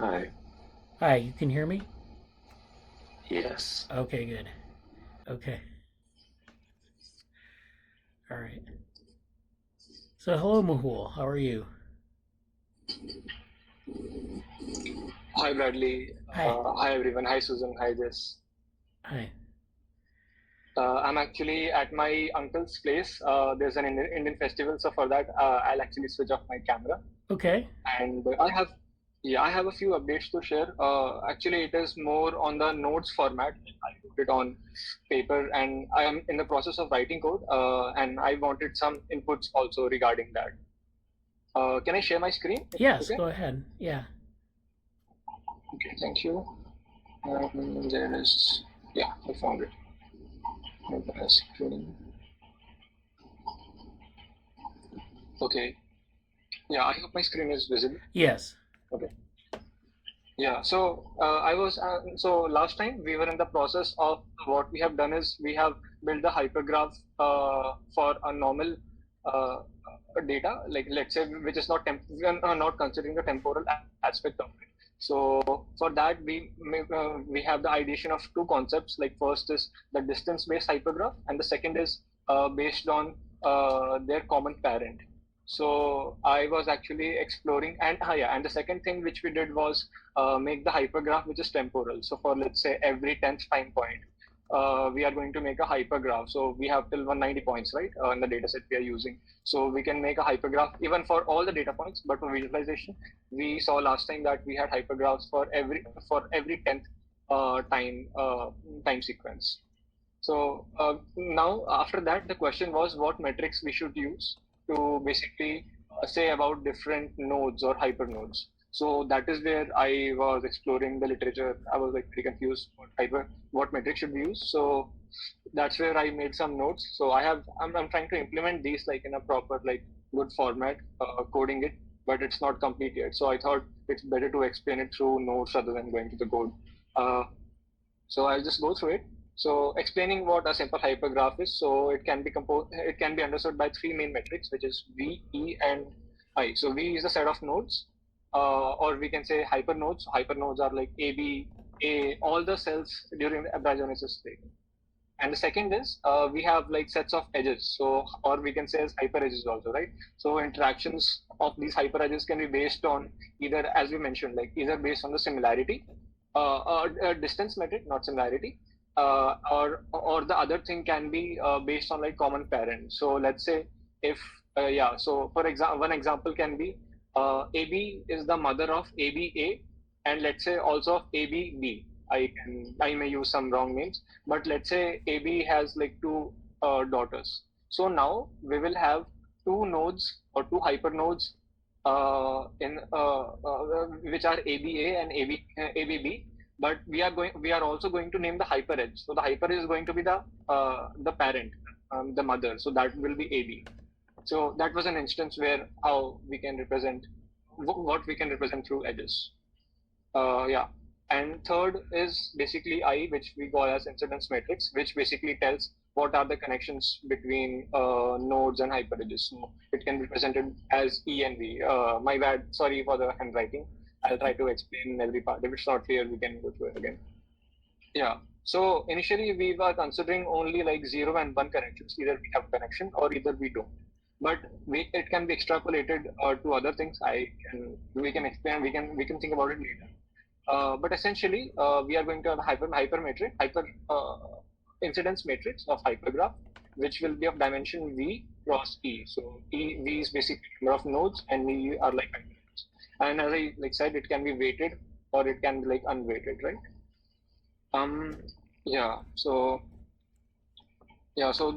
Hi. Hi, you can hear me? Yes. Okay, good. Okay. All right. So, hello, Mehul. How are you? Hi, Bradley. Hi. Hi, everyone. Hi, Susan. Hi, Jess. Hi. I'm actually at my uncle's place. There's an Indian festival, so for that, I'll actually switch off my camera. Okay. And I have a few updates to share. Actually, it is more on the notes format. I wrote it on paper, and I am in the process of writing code. And I wanted some inputs also regarding that. Can I share my screen? Yes, Okay. go ahead. Yeah. Okay. Thank you. There is. Yeah, I found it. Screen. Okay. Yeah, I hope my screen is visible. Yes. Okay. Yeah. So so last time we were in the process of what we have done is we have built the hypergraph for a normal uh, data, like let's say, which is we are not considering the temporal aspect of it. So for that we have the ideation of two concepts. Like first is the distance-based hypergraph, and the second is based on their common parent. So I was actually exploring, and yeah, and the second thing which we did was make the hypergraph which is temporal. So for let's say every 10th time point, we are going to make a hypergraph. So we have till 190 points, right, in the data set we are using. So we can make a hypergraph even for all the data points, but for visualization, we saw last time that we had hypergraphs for every 10th time sequence. So now after that, the question was what metrics we should use to basically say about different nodes or hypernodes. So that is where I was exploring the literature. I was like pretty confused what metric should we use. So that's where I made some notes. So I'm trying to implement these like in a proper like good format, coding it, but it's not complete yet. So I thought it's better to explain it through notes rather than going to the code. Uh, so I'll just go through it. So explaining what a simple hypergraph is, so it can be understood by three main metrics, which is V, E, and I. So V is the set of nodes, or we can say hypernodes. Hypernodes are like A, B, A, all the cells during the abrasionesis state. And the second is we have like sets of edges, so or we can say as hyper edges also, right? So interactions of these hyper edges can be based on either, as we mentioned, like either based on the similarity, or distance metric, not similarity, or the other thing can be based on like common parent. So let's say if yeah, so for example, one example can be AB is the mother of ABA, and let's say also of ABB. I may use some wrong names, but let's say AB has like two daughters. So now we will have two nodes or two hypernodes in which are ABA and ABB. But we are also going to name the hyper edge. So the hyper is going to be the parent, the mother. So that will be AB. So that was an instance where how we can represent what we can represent through edges. Yeah. And third is basically I, which we call as incidence matrix, which basically tells what are the connections between nodes and hyperedges. So it can be presented as E and V. My bad, sorry for the handwriting. I'll try to explain every part. If it's not clear, we can go through it again. Yeah. So initially we were considering only like 0 and 1 connections. Either we have connection or either we don't. But it can be extrapolated to other things. We can explain. We can think about it later. But essentially, we are going to have a hyper incidence matrix of hypergraph, which will be of dimension V cross E. So V is basically number of nodes, and E are like hypernodes. And as I like said, it can be weighted or it can be like unweighted, right? Um, yeah. So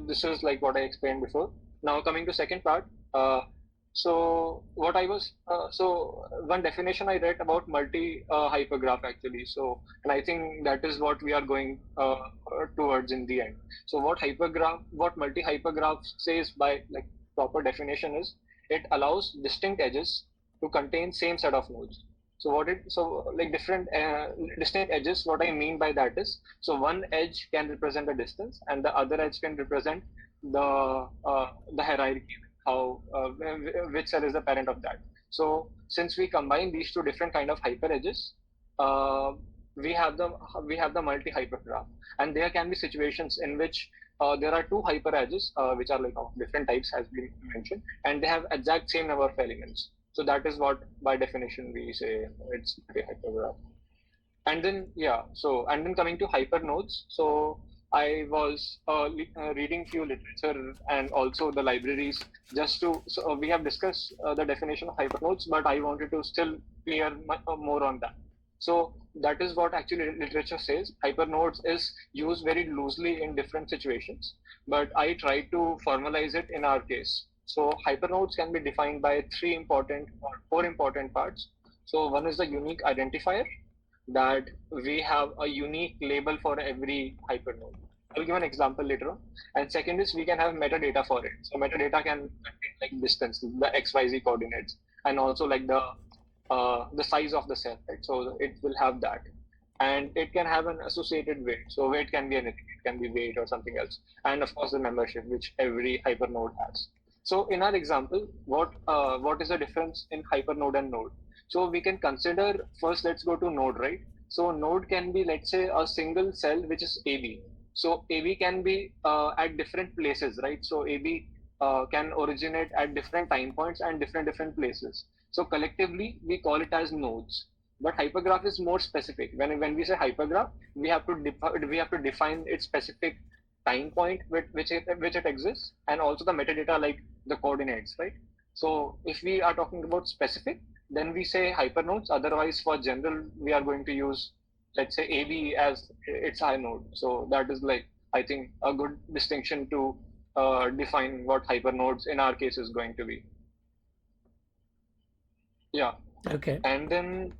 this is like what I explained before. Now coming to second part. So what I was so one definition I read about multi hypergraph actually. So and I think that is what we are going towards in the end. So what multi hypergraph says by like proper definition is it allows distinct edges to contain same set of nodes. So like different distinct edges. What I mean by that is so one edge can represent a distance, and the other edge can represent the hierarchy, how which cell is the parent of that. So since we combine these two different kind of hyper edges, we have the multi hypergraph, and there can be situations in which there are two hyper edges which are like of different types, as we mentioned, and they have exact same number of elements. So that is what by definition we say it's multi hypergraph. And then and then coming to hypernodes. So I was reading few literature and also the libraries just to, so we have discussed the definition of hypernodes, but I wanted to still clear more on that. So that is what actually literature says. Hypernodes is used very loosely in different situations, but I try to formalize it in our case. So hypernodes can be defined by four important parts. So one is the unique identifier, that we have a unique label for every hypernode. I'll give an example later on. And second is we can have metadata for it. So metadata can contain like distance, the XYZ coordinates, and also like the size of the cell, right? So it will have that. And it can have an associated weight. So weight can be anything. It can be weight or something else. And of course the membership, which every hypernode has. So in our example, what is the difference in hypernode and node? So we can consider first, let's go to node, right? So node can be, let's say, a single cell which is AB. So AB can be at different places, right? So AB can originate at different time points and different places. So collectively we call it as nodes. But hypergraph is more specific. When we say hypergraph, we have to define its specific time point which it exists, and also the metadata like the coordinates, right? So if we are talking about specific, then we say hypernodes. Otherwise, for general, we are going to use, let's say, AB as its high node. So that is like, I think, a good distinction to define what hypernodes in our case is going to be. Yeah. Okay. And then,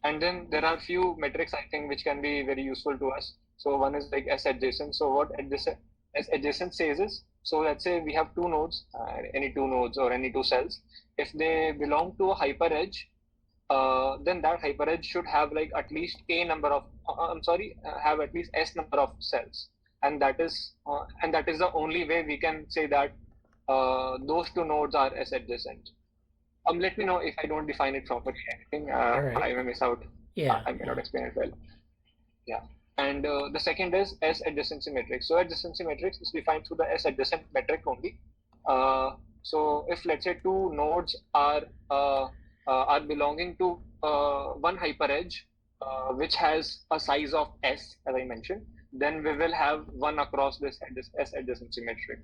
and then there are few metrics, I think, which can be very useful to us. So one is like S adjacent. So what S adjacent says is, so let's say we have two nodes, any two nodes or any two cells. If they belong to a hyper edge, then that hyper edge should have like at least have at least S number of cells, and that is the only way we can say that those two nodes are S adjacent. Let me know if I don't define it properly. Anything right. I may miss out. Yeah. I may not explain it well. Yeah. And the second is S adjacency matrix. So adjacency matrix is defined through the S adjacent metric only. So if let's say two nodes are belonging to one hyper edge, which has a size of S, as I mentioned, then we will have one across this S adjacency matrix.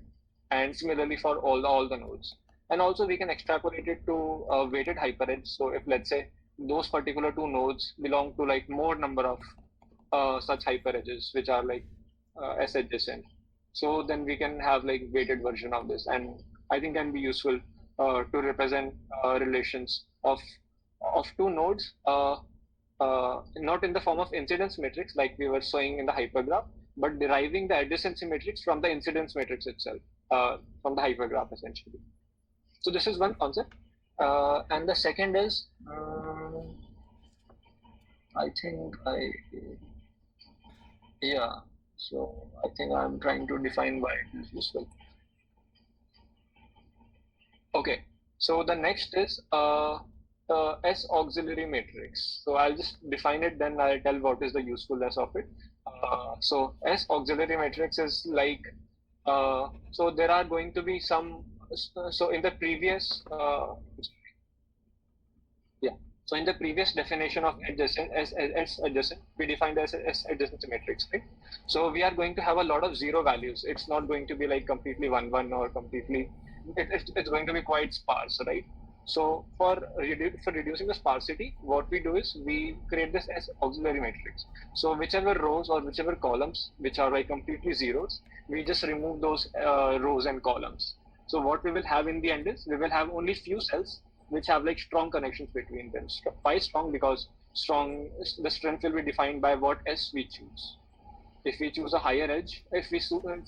And similarly for all the nodes. And also we can extrapolate it to a weighted hyper edge. So if let's say those particular two nodes belong to like more number of such hyper edges, which are like S adjacent, so then we can have like weighted version of this, and I think can be useful to represent relations of two nodes, not in the form of incidence matrix like we were showing in the hypergraph, but deriving the adjacency matrix from the incidence matrix itself, from the hypergraph essentially. So this is one concept, and the second is, so I think I'm trying to define why it is useful. Okay, so the next is S auxiliary matrix. So I'll just define it, then I'll tell what is the usefulness of it. So S auxiliary matrix is like, so there are going to be some, so in the previous, so in the previous definition of adjacent, S adjacent, we defined as S adjacency matrix, right? So we are going to have a lot of zero values. It's not going to be like completely 1, 1 or completely, it's going to be quite sparse, right? So for reducing the sparsity, what we do is we create this as auxiliary matrix. So whichever rows or whichever columns which are like completely zeros, we just remove those rows and columns. So what we will have in the end is we will have only few cells which have like strong connections between them. Why strong? Because the strength will be defined by what S we choose. If we choose a higher edge, if we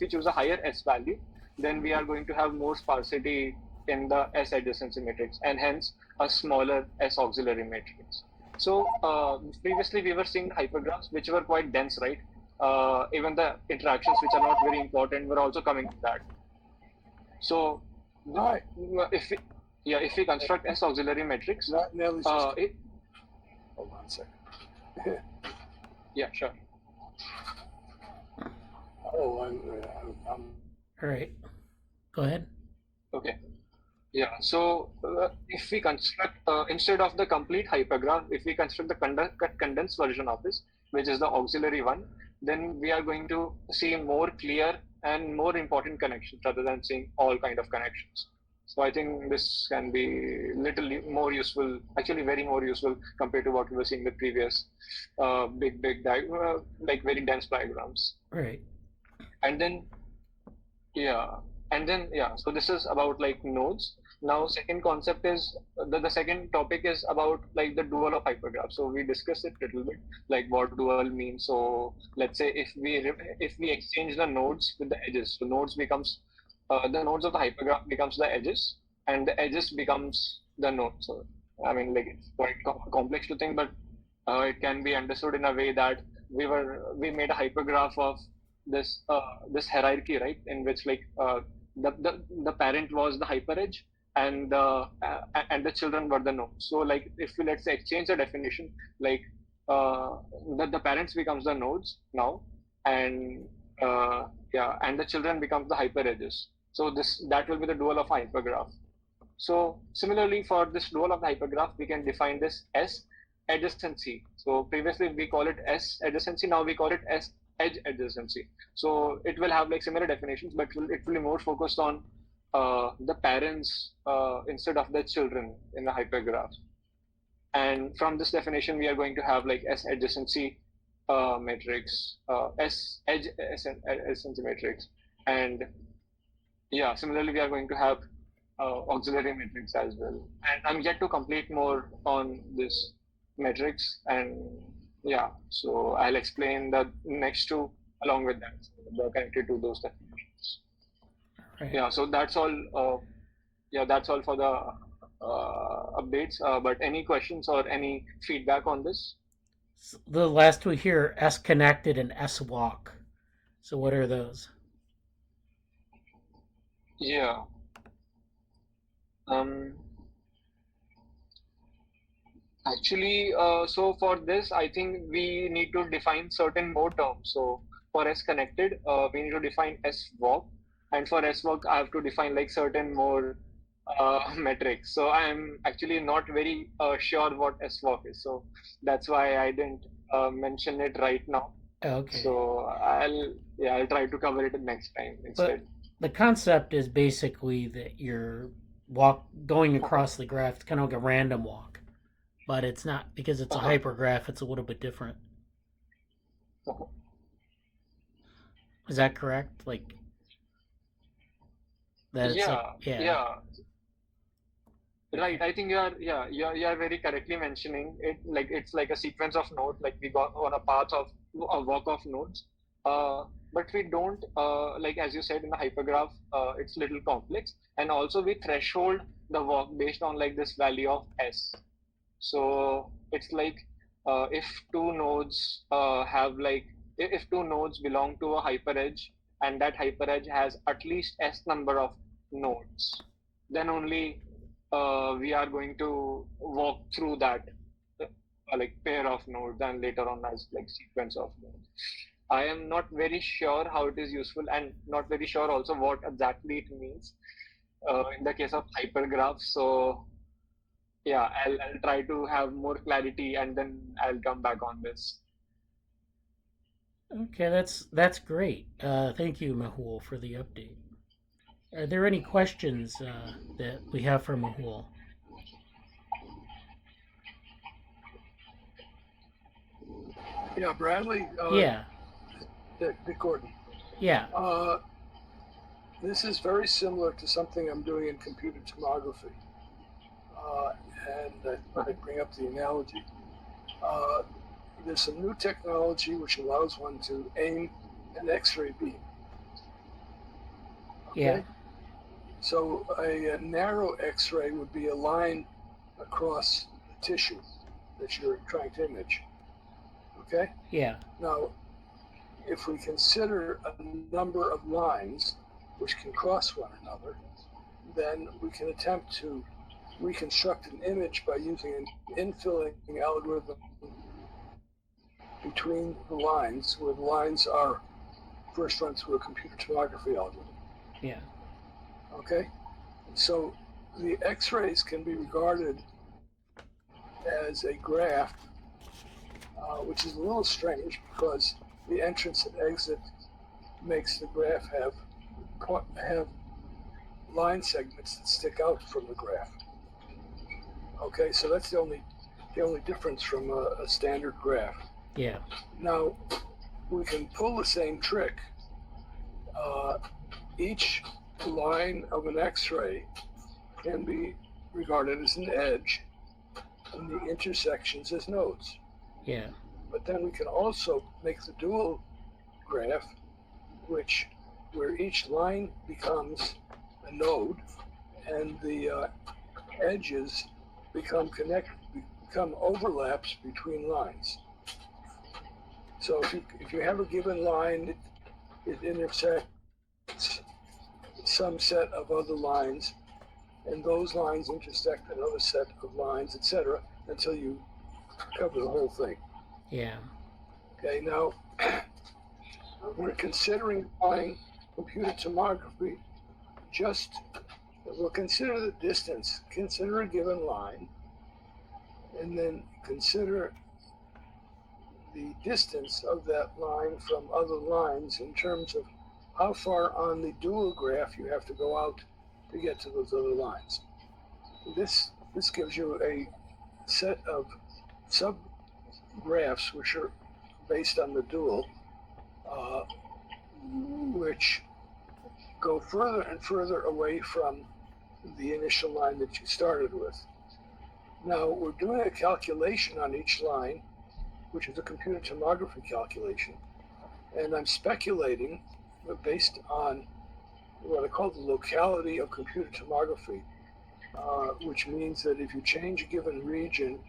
choose a higher S value, then we are going to have more sparsity in the S adjacency matrix, and hence a smaller S auxiliary matrix. So previously we were seeing hypergraphs which were quite dense, right? Even the interactions which are not very important were also coming to that. So yeah, if we construct S auxiliary matrix, Not Nelly's just. it, Hold on a second. yeah, sure. Oh, I'm All right. Go ahead. Okay. Yeah, so if we construct, instead of the complete hypergraph, if we construct the condensed version of this, which is the auxiliary one, then we are going to see more clear and more important connections rather than seeing all kind of connections. So I think this can be little more useful, actually very more useful compared to what we were seeing the previous big, like very dense diagrams. Right. And then, yeah, so this is about like nodes. Now second concept is the second topic is about like the dual of hypergraph. So we discussed it a little bit, like what dual means. So let's say if we exchange the nodes with the edges, so nodes becomes the nodes of the hypergraph becomes the edges, and the edges becomes the node. So I mean, like it's quite complex to think, but it can be understood in a way that we made a hypergraph of this hierarchy, right, in which like the parent was the hyperedge, and the children were the nodes. So like if we, let's say, exchange the definition, like the parents becomes the nodes now, and and the children becomes the hyperedges. So that will be the dual of hypergraph. So similarly, for this dual of the hypergraph, we can define this as adjacency. So previously we call it S adjacency. Now we call it S edge adjacency. So it will have like similar definitions, but it will be more focused on the parents instead of the children in the hypergraph. And from this definition, we are going to have like S adjacency matrix, S edge adjacency matrix, and yeah, similarly we are going to have auxiliary matrix as well. And I'm yet to complete more on this matrix, and yeah, so I'll explain the next two along with that. So they're connected to those definitions. Right. Yeah, so that's all. That's all for the updates. But any questions or any feedback on this? The last two here, S connected and S walk. So what are those? Yeah. Actually, so for this, I think we need to define certain more terms. So for S connected, we need to define S walk, and for S walk, I have to define like certain more metrics. So I'm actually not very sure what S walk is. So that's why I didn't mention it right now. Okay. So I'll try to cover it next time instead. But the concept is basically that you're going across the graph. It's kind of like a random walk, but it's not, because it's a hypergraph. It's a little bit different. Is that correct? Like that? Yeah. Right. I think you are very correctly mentioning it. Like it's like a sequence of nodes. Like we got on a path of a walk of nodes. But we don't like, as you said, in the hypergraph, it's little complex, and also we threshold the walk based on like this value of S. So it's like if two nodes have like if two nodes belong to a hyperedge, and that hyperedge has at least S number of nodes, then only we are going to walk through that like pair of nodes, and later on as like sequence of nodes. I am not very sure how it is useful, and not very sure also what exactly it means in the case of hypergraphs. So yeah, I'll try to have more clarity, and then I'll come back on this. Okay, that's great. Thank you, Mehul, for the update. Are there any questions that we have for Mehul? Yeah, Bradley. Yeah. Dick Gordon. Yeah. This is very similar to something I'm doing in computer tomography. And I bring up the analogy. There's some new technology which allows one to aim an X-ray beam. Okay? Yeah. So a narrow X-ray would be a line across the tissue that you're trying to image. Okay? Yeah. Now, if we consider a number of lines which can cross one another, then we can attempt to reconstruct an image by using an infilling algorithm between the lines, where the lines are first run through a computer tomography algorithm. Yeah. Okay? So the X-rays can be regarded as a graph, which is a little strange because the entrance and exit makes the graph have line segments that stick out from the graph. Okay, so that's the only difference from a standard graph. Yeah. Now, we can pull the same trick. Each line of an X-ray can be regarded as an edge, and the intersections as nodes. Yeah. But then we can also make the dual graph, where each line becomes a node, and the edges become overlaps between lines. So if you have a given line, it intersects some set of other lines, and those lines intersect another set of lines, etc., until you cover the whole thing. Yeah. Okay, now we're considering applying computer tomography. We'll consider the distance, consider a given line, and then consider the distance of that line from other lines in terms of how far on the dual graph you have to go out to get to those other lines. This gives you a set of subgraphs which are based on the dual, which go further and further away from the initial line that you started with. Now we're doing a calculation on each line, which is a computer tomography calculation, and I'm speculating based on what I call the locality of computer tomography, which means that if you change a given region,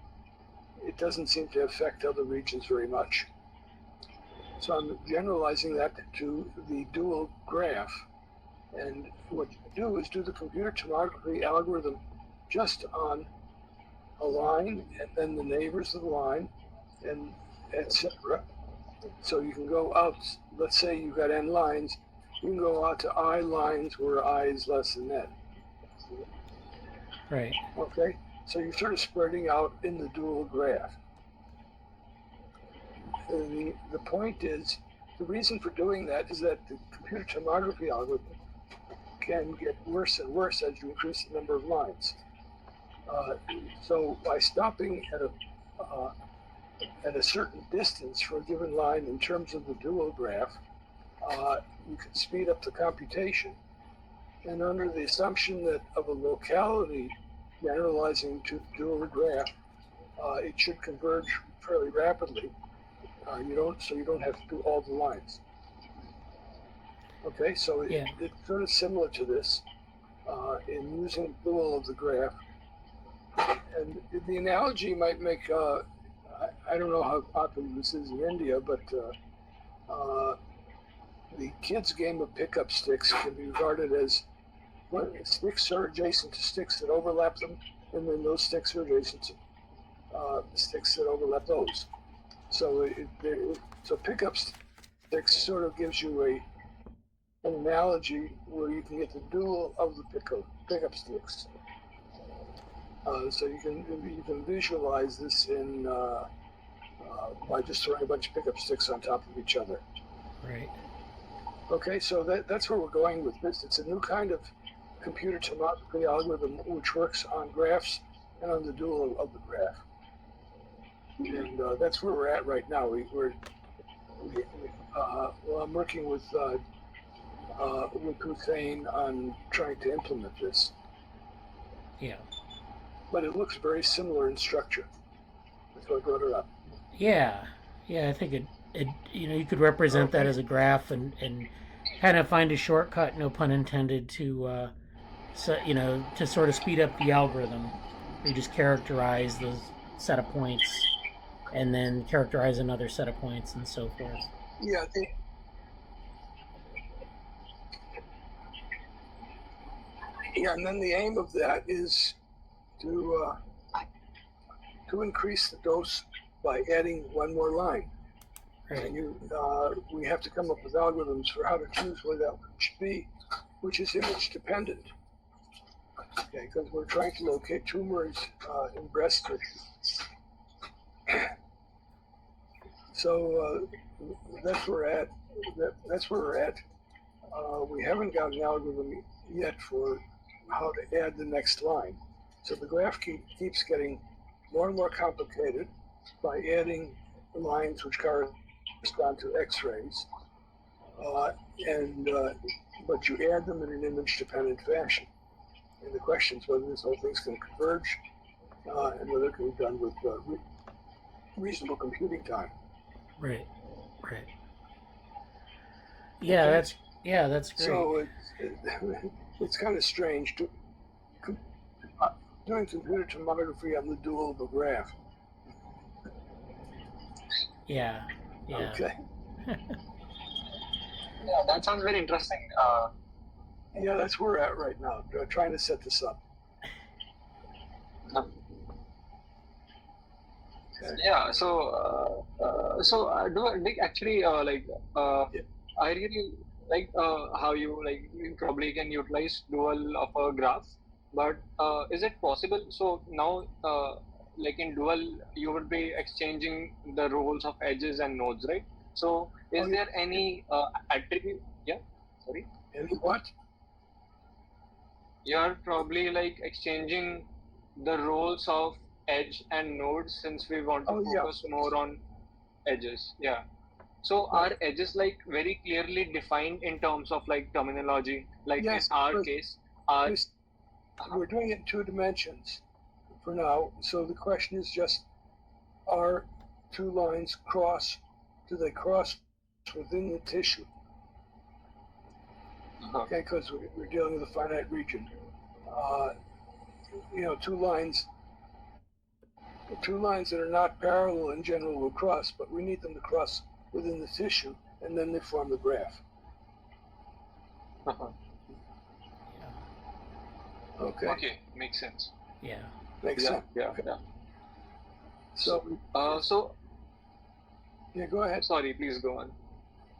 it doesn't seem to affect other regions very much. So I'm generalizing that to the dual graph. And what you do is do the computer tomography algorithm just on a line and then the neighbors of the line, and etc. So you can go out, let's say you've got n lines, you can go out to I lines where I is less than n. Right. Okay, so you're sort of spreading out in the dual graph. The point is, the reason for doing that is that the computer tomography algorithm can get worse and worse as you increase the number of lines. So by stopping at a certain distance for a given line in terms of the dual graph, you can speed up the computation. And under the assumption that of a locality generalizing to the dual graph, it should converge fairly rapidly. You don't have to do all the lines. Okay, so Yeah. it's sort of similar to this in using dual of the graph. And the analogy might make, I don't know how popular this is in India, but the kids' game of pickup sticks can be regarded as sticks are adjacent to sticks that overlap them, and then those sticks are adjacent to the sticks that overlap those. So so pickup sticks sort of gives you an analogy where you can get the dual of the pickup sticks. So you can visualize this in by just throwing a bunch of pickup sticks on top of each other. Right. Okay, so that's where we're going with this. It's a new kind of computer tomography algorithm which works on graphs and on the dual of the graph. And that's where we're at right now. I'm working with Hussein on trying to implement this. Yeah. But it looks very similar in structure. That's why I brought it up. Yeah. Yeah, I think it you could represent that as a graph and kind of find a shortcut, no pun intended, to to sort of speed up the algorithm. You just characterize the set of points and then characterize another set of points and so forth. Yeah. And then the aim of that is to increase the dose by adding one more line. Right. And we have to come up with algorithms for how to choose where that should be, which is image dependent. Okay, because we're trying to locate tumors in breast tissue. So that's where we're at. That's where we're at. We haven't got an algorithm yet for how to add the next line. So the graph keeps getting more and more complicated by adding lines which correspond to X-rays, but you add them in an image-dependent fashion. And the question is whether this whole thing's going to converge and whether it can be done with reasonable computing time. Right. Yeah, Okay. that's great. So it's kind of strange doing computer tomography on the dual of a graph. Yeah. Okay. Yeah, that sounds very interesting. Yeah, that's where we're at right now, trying to set this up. Yeah. So Nick, actually, I really like how you probably can utilize dual of a graph, but is it possible? So now, like in dual, you would be exchanging the roles of edges and nodes, right? So is there any attribute? Yeah. Sorry. Any what? You are probably like exchanging the roles of edge and nodes since we want to focus more on edges. Yeah. So are edges like very clearly defined in terms of like terminology? Like Yes, in our case, we're doing it in 2 dimensions for now. So the question is just, are 2 lines cross? Do they cross within the tissue? Okay, because we're dealing with a finite region. 2 lines that are not parallel in general will cross, but we need them to cross within the tissue, and then they form the graph. Okay, makes sense. Yeah. Makes sense. Yeah. So yeah, go ahead. Sorry, please go on.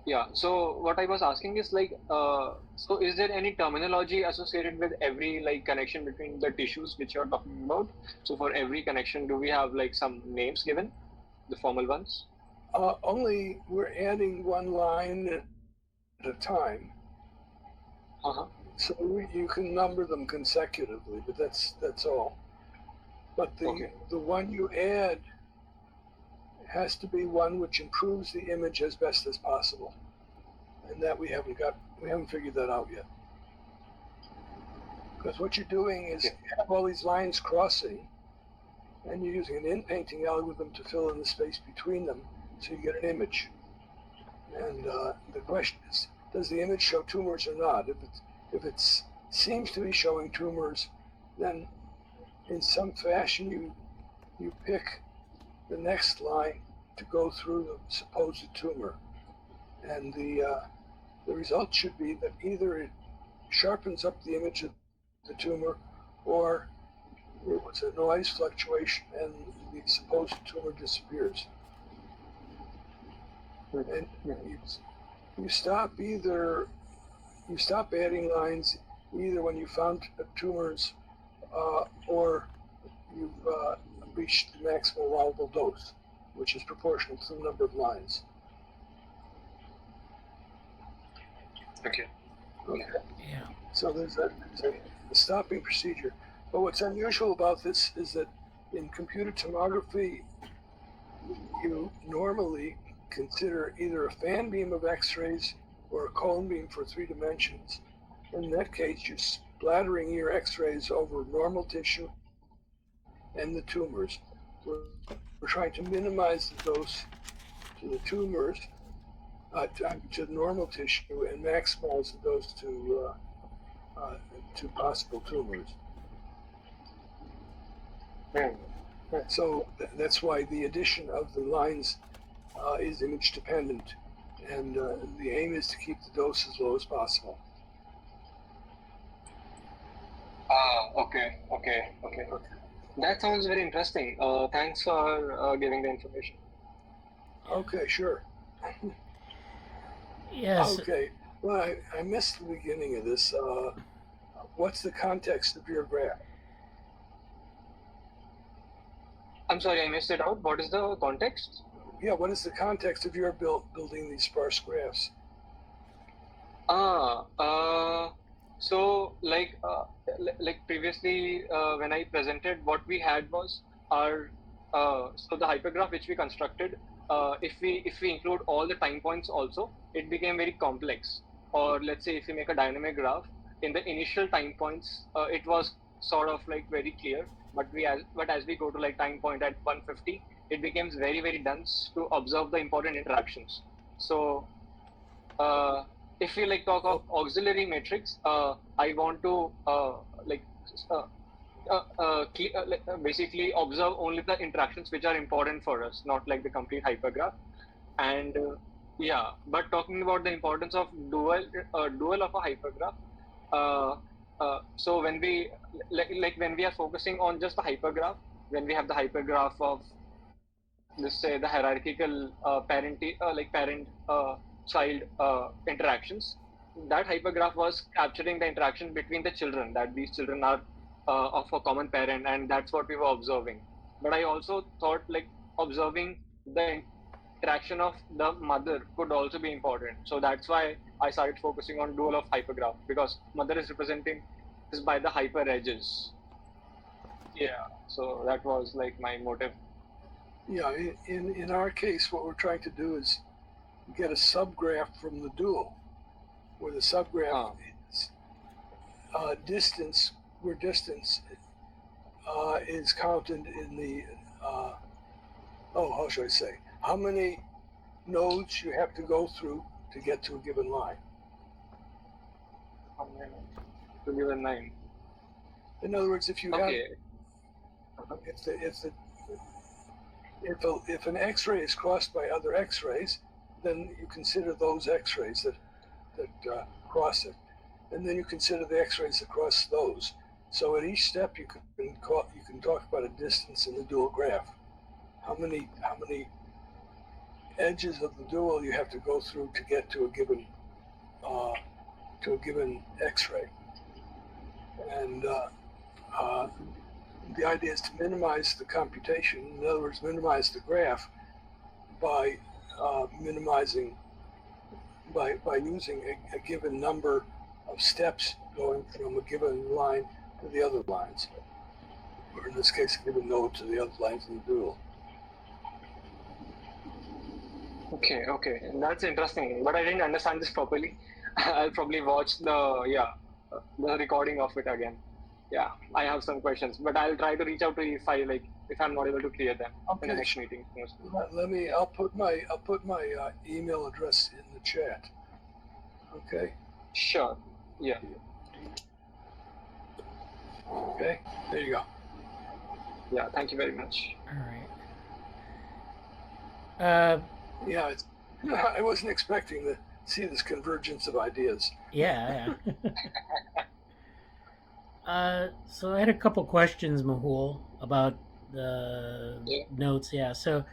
Yeah, so what I was asking is like, so is there any terminology associated with every like connection between the tissues which you're talking about? So for every connection, do we have like some names given, the formal ones? Only we're adding one line at a time. So you can number them consecutively, but that's all. But the one you add has to be one which improves the image as best as possible, and that we haven't figured that out yet. Because what you're doing is you have all these lines crossing, and you're using an in-painting algorithm to fill in the space between them, so you get an image. And the question is, does the image show tumors or not? If it seems to be showing tumors, then in some fashion you pick the next line to go through the supposed tumor, and the result should be that either it sharpens up the image of the tumor, or it's a noise fluctuation and the supposed tumor disappears. And you stop adding lines either when you found tumors or you've reached the maximal allowable dose, which is proportional to the number of lines. Okay. Yeah. So there's a stopping procedure. But what's unusual about this is that in computer tomography, you normally consider either a fan beam of X-rays or a cone beam for 3 dimensions. In that case, you're splattering your X-rays over normal tissue and the tumors. We're trying to minimize the dose to the tumors, to the normal tissue, and maximize the dose to possible tumors. So that's why the addition of the lines is image dependent, and the aim is to keep the dose as low as possible. Okay. That sounds very interesting. Thanks for giving the information. Okay, sure. Yes. Okay. Well, I missed the beginning of this. What's the context of your graph? I'm sorry, I missed it out. What is the context? Yeah, what is the context of your building these sparse graphs? So like previously when I presented, what we had was our so the hypergraph which we constructed. If we include all the time points also, it became very complex. Or let's say if we make a dynamic graph, in the initial time points, it was sort of like very clear. But as we go to like time point at 150, it becomes very very dense to observe the important interactions. So uh, if we like talk of auxiliary matrix, I want to like uh, basically observe only the interactions which are important for us, not like the complete hypergraph. And yeah, but talking about the importance of dual of a hypergraph, uh, so when we like when we are focusing on just the hypergraph, when we have the hypergraph of, let's say, the hierarchical parent child interactions, that hypergraph was capturing the interaction between the children, that these children are of a common parent, and that's what we were observing. But I also thought like observing the interaction of the mother could also be important. So that's why I started focusing on dual of hypergraph, because mother is representing this by the hyper edges. Yeah, so that was like my motive. Yeah, in our case, what we're trying to do is get a subgraph from the dual, where the subgraph is distance, where distance is counted in the, how should I say, how many nodes you have to go through to get to a given line. To give a name. In other words, if you Okay. have, if an X-ray is crossed by other X-rays, then you consider those X-rays that cross it, and then you consider the X-rays that cross those. So at each step, you can talk about a distance in the dual graph. How many edges of the dual you have to go through to get to a given X-ray, and the idea is to minimize the computation. In other words, minimize the graph by minimizing by using a given number of steps going from a given line to the other lines, or in this case, a given node to the other lines in the dual. Okay, that's interesting, but I didn't understand this properly. I'll probably watch the recording of it again. Yeah, I have some questions, but I'll try to reach out to you if I'm not able to clear them in the next meeting. I'll put my email address in the chat. Okay. Sure. Yeah. Okay. There you go. Yeah. Thank you very much. All right. Yeah, I wasn't expecting to see this convergence of ideas. Yeah. So I had a couple questions, Mehul, about the notes. Yeah. So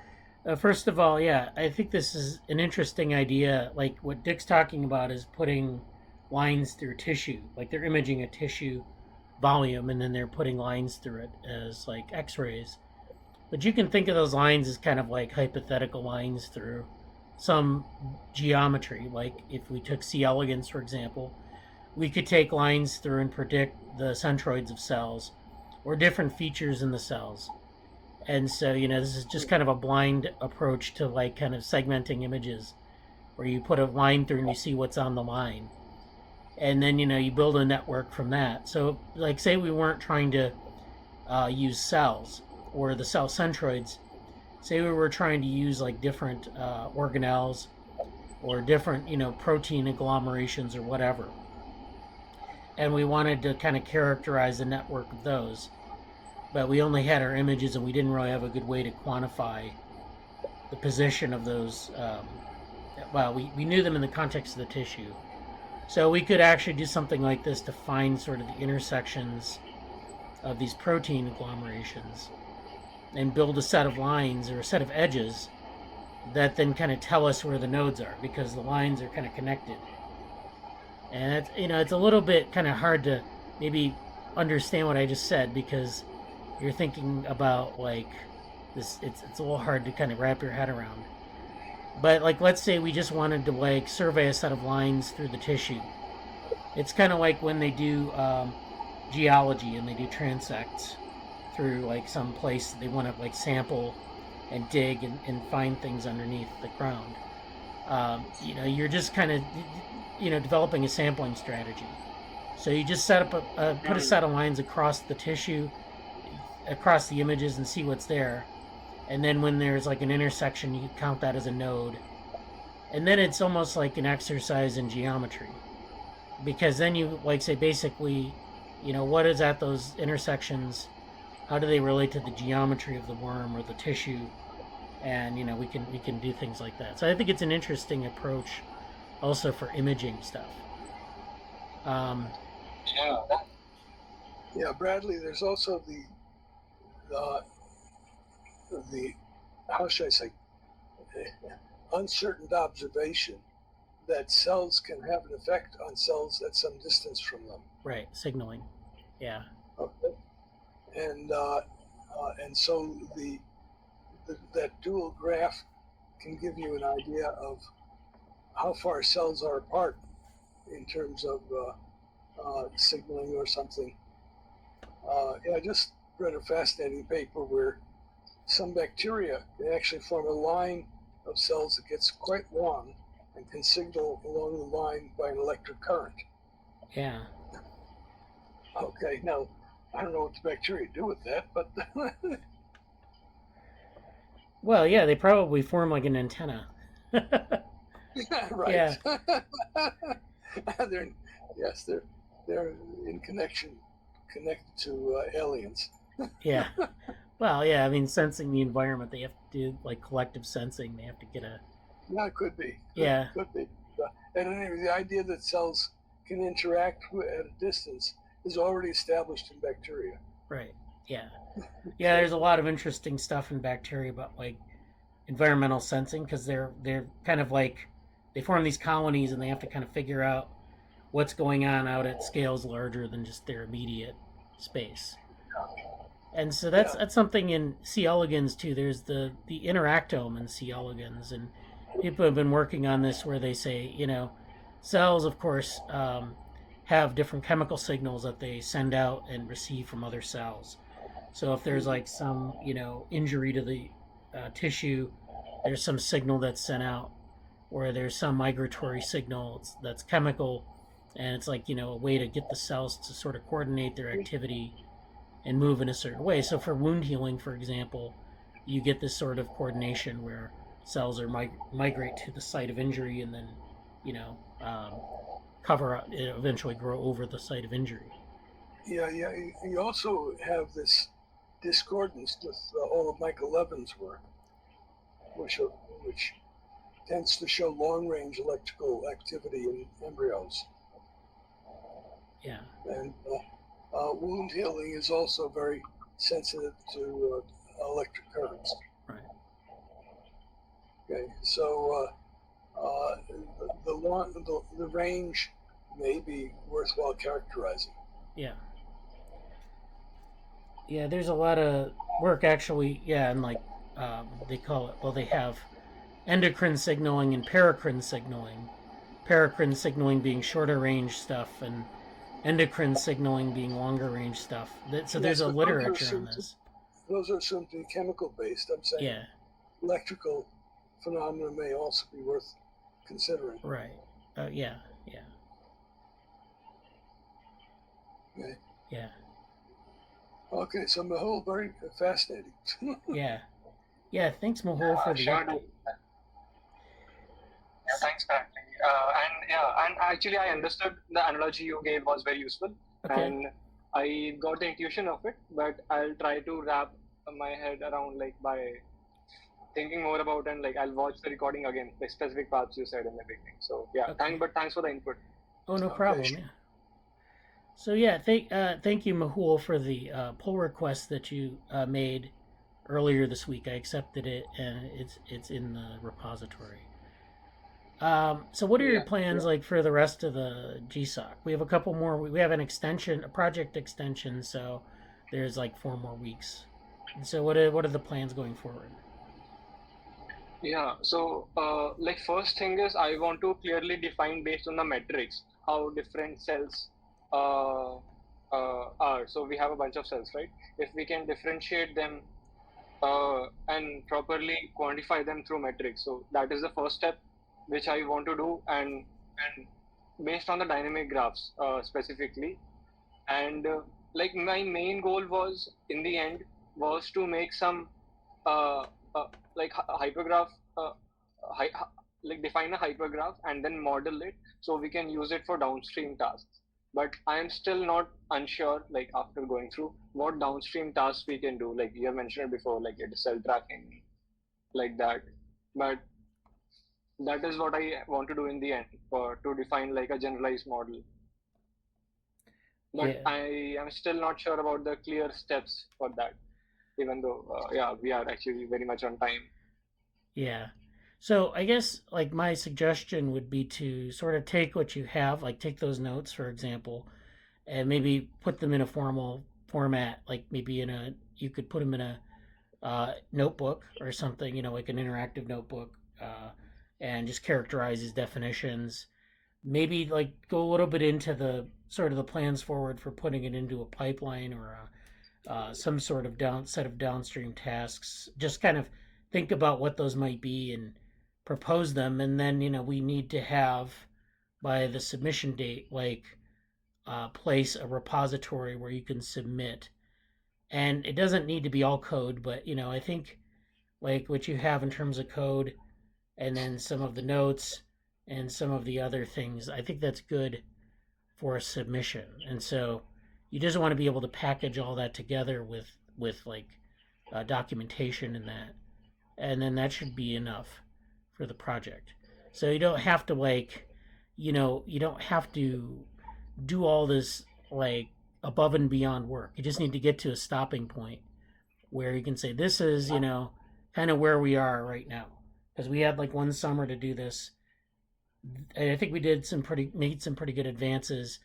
first of all, I think this is an interesting idea. Like what Dick's talking about is putting lines through tissue, like they're imaging a tissue volume and then they're putting lines through it as like X-rays. But you can think of those lines as kind of like hypothetical lines through some geometry. Like if we took C. elegans, for example, we could take lines through and predict the centroids of cells or different features in the cells. And so, this is just kind of a blind approach to like kind of segmenting images where you put a line through and you see what's on the line. And then, you build a network from that. So, like, say we weren't trying to use cells or the cell centroids. Say we were trying to use like different organelles or different, protein agglomerations or whatever. And we wanted to kind of characterize a network of those. But we only had our images and we didn't really have a good way to quantify the position of those. We knew them in the context of the tissue. So we could actually do something like this to find sort of the intersections of these protein agglomerations and build a set of lines or a set of edges that then kind of tell us where the nodes are, because the lines are kind of connected. And it's, it's a little bit kind of hard to maybe understand what I just said, because you're thinking about like this. It's a little hard to kind of wrap your head around. But like, let's say we just wanted to like survey a set of lines through the tissue. It's kind of like when they do geology and they do transects through like some place they want to like sample and dig and find things underneath the ground. You're just kind of developing a sampling strategy. So you just set up put a set of lines across the tissue, across the images, and see what's there. And then when there's like an intersection, you count that as a node. And then it's almost like an exercise in geometry, because then you like say basically, what is at those intersections? How do they relate to the geometry of the worm or the tissue? And we can do things like that. So I think it's an interesting approach, also for imaging stuff. Yeah, Bradley. There's also the how should I say, uncertain observation that cells can have an effect on cells at some distance from them. Right, signaling. Yeah. Okay. And so that dual graph can give you an idea of how far cells are apart in terms of signaling or something. I just read a fascinating paper where some bacteria can actually form a line of cells that gets quite long and can signal along the line by an electric current. Yeah. Okay, now I don't know what the bacteria do with that, but well, yeah, they probably form like an antenna. right. Yeah. they're in connected to aliens. Yeah. Well, yeah, I mean, sensing the environment, they have to do like collective sensing. They have to get a. Yeah, it could be. Yeah. Could be. And anyway, the idea that cells can interact at a distance is already established in bacteria. Right. Yeah. Yeah, there's a lot of interesting stuff in bacteria about like environmental sensing, because they're kind of like they form these colonies and they have to kind of figure out what's going on out at scales larger than just their immediate space. And so that's something in C. elegans too. There's the interactome in C. elegans, and people have been working on this where they say, cells, of course, have different chemical signals that they send out and receive from other cells. So if there's like some, injury to the tissue, there's some signal that's sent out, or there's some migratory signal that's chemical, and it's like, a way to get the cells to sort of coordinate their activity and move in a certain way. So for wound healing, for example, you get this sort of coordination where cells are migrate to the site of injury and then, cover up, eventually grow over the site of injury. Yeah. You also have this discordance with all of Michael Levin's work, which tends to show long-range electrical activity in embryos. Yeah. And wound healing is also very sensitive to electric currents. Right. Okay, so the range may be worthwhile characterizing. Yeah. Yeah, there's a lot of work actually. Yeah, and like they call it. Well, they have endocrine signaling and paracrine signaling. Paracrine signaling being shorter range stuff, and endocrine signaling being longer range stuff. So there's a literature on this. Those are assumed to be chemical based. I'm saying electrical phenomena may also be worth considering. Right. Yeah. Okay. Yeah. Okay, so Mehul, very fascinating. Yeah. Thanks, Mehul, for the update. Yeah, thanks, Bradley. And actually, I understood the analogy you gave was very useful, and I got the intuition of it. But I'll try to wrap my head around by thinking more about, and I'll watch the recording again, the specific parts you said in the beginning. So yeah, thanks for the input. Oh, no problem. Yeah. So yeah, thank you, Mehul, for the pull request that you made earlier this week. I accepted it, and it's in the repository. So what are your Yeah, plans like for the rest of the GSOC? We have a couple more. We have an extension, a project extension. So there's like 4 more weeks. And so what are the plans going forward? yeah. So, like first thing is I want to clearly define based on the metrics how different cells uh, are. So we have a bunch of cells, right? If we can differentiate them and properly quantify them through metrics, so that is the first step which I want to do, and based on the dynamic graphs specifically, and like my main goal was in the end was to make some uh, like hypergraph hy- like define a hypergraph and then model it so we can use it for downstream tasks, but I am still not unsure, like after going through what downstream tasks we can do, like you have mentioned before, like it is cell tracking, like that, but that is what I want to do in the end for to define like a generalized model, but Yeah, I am still not sure about the clear steps for that, even though yeah, we are actually very much on time. yeah. So I guess like my suggestion would be to sort of take what you have, like take those notes, for example, and maybe put them in a formal format, like maybe in a you could put them in a notebook or something, like an interactive notebook, and just characterize his definitions. Maybe like go a little bit into the sort of the plans forward for putting it into a pipeline or some sort of set of downstream tasks. Just kind of think about what those might be and propose them, and then we need to have by the submission date like place a repository where you can submit. And it doesn't need to be all code, but I think like what you have in terms of code and then some of the notes and some of the other things, I think that's good for a submission. And so you just want to be able to package all that together with like documentation and that, and then that should be enough for the project. So you don't have to like, you don't have to do all this like above and beyond work. You just need to get to a stopping point where you can say this is kind of where we are right now, because we had like one summer to do this, and I think we made some pretty good advances.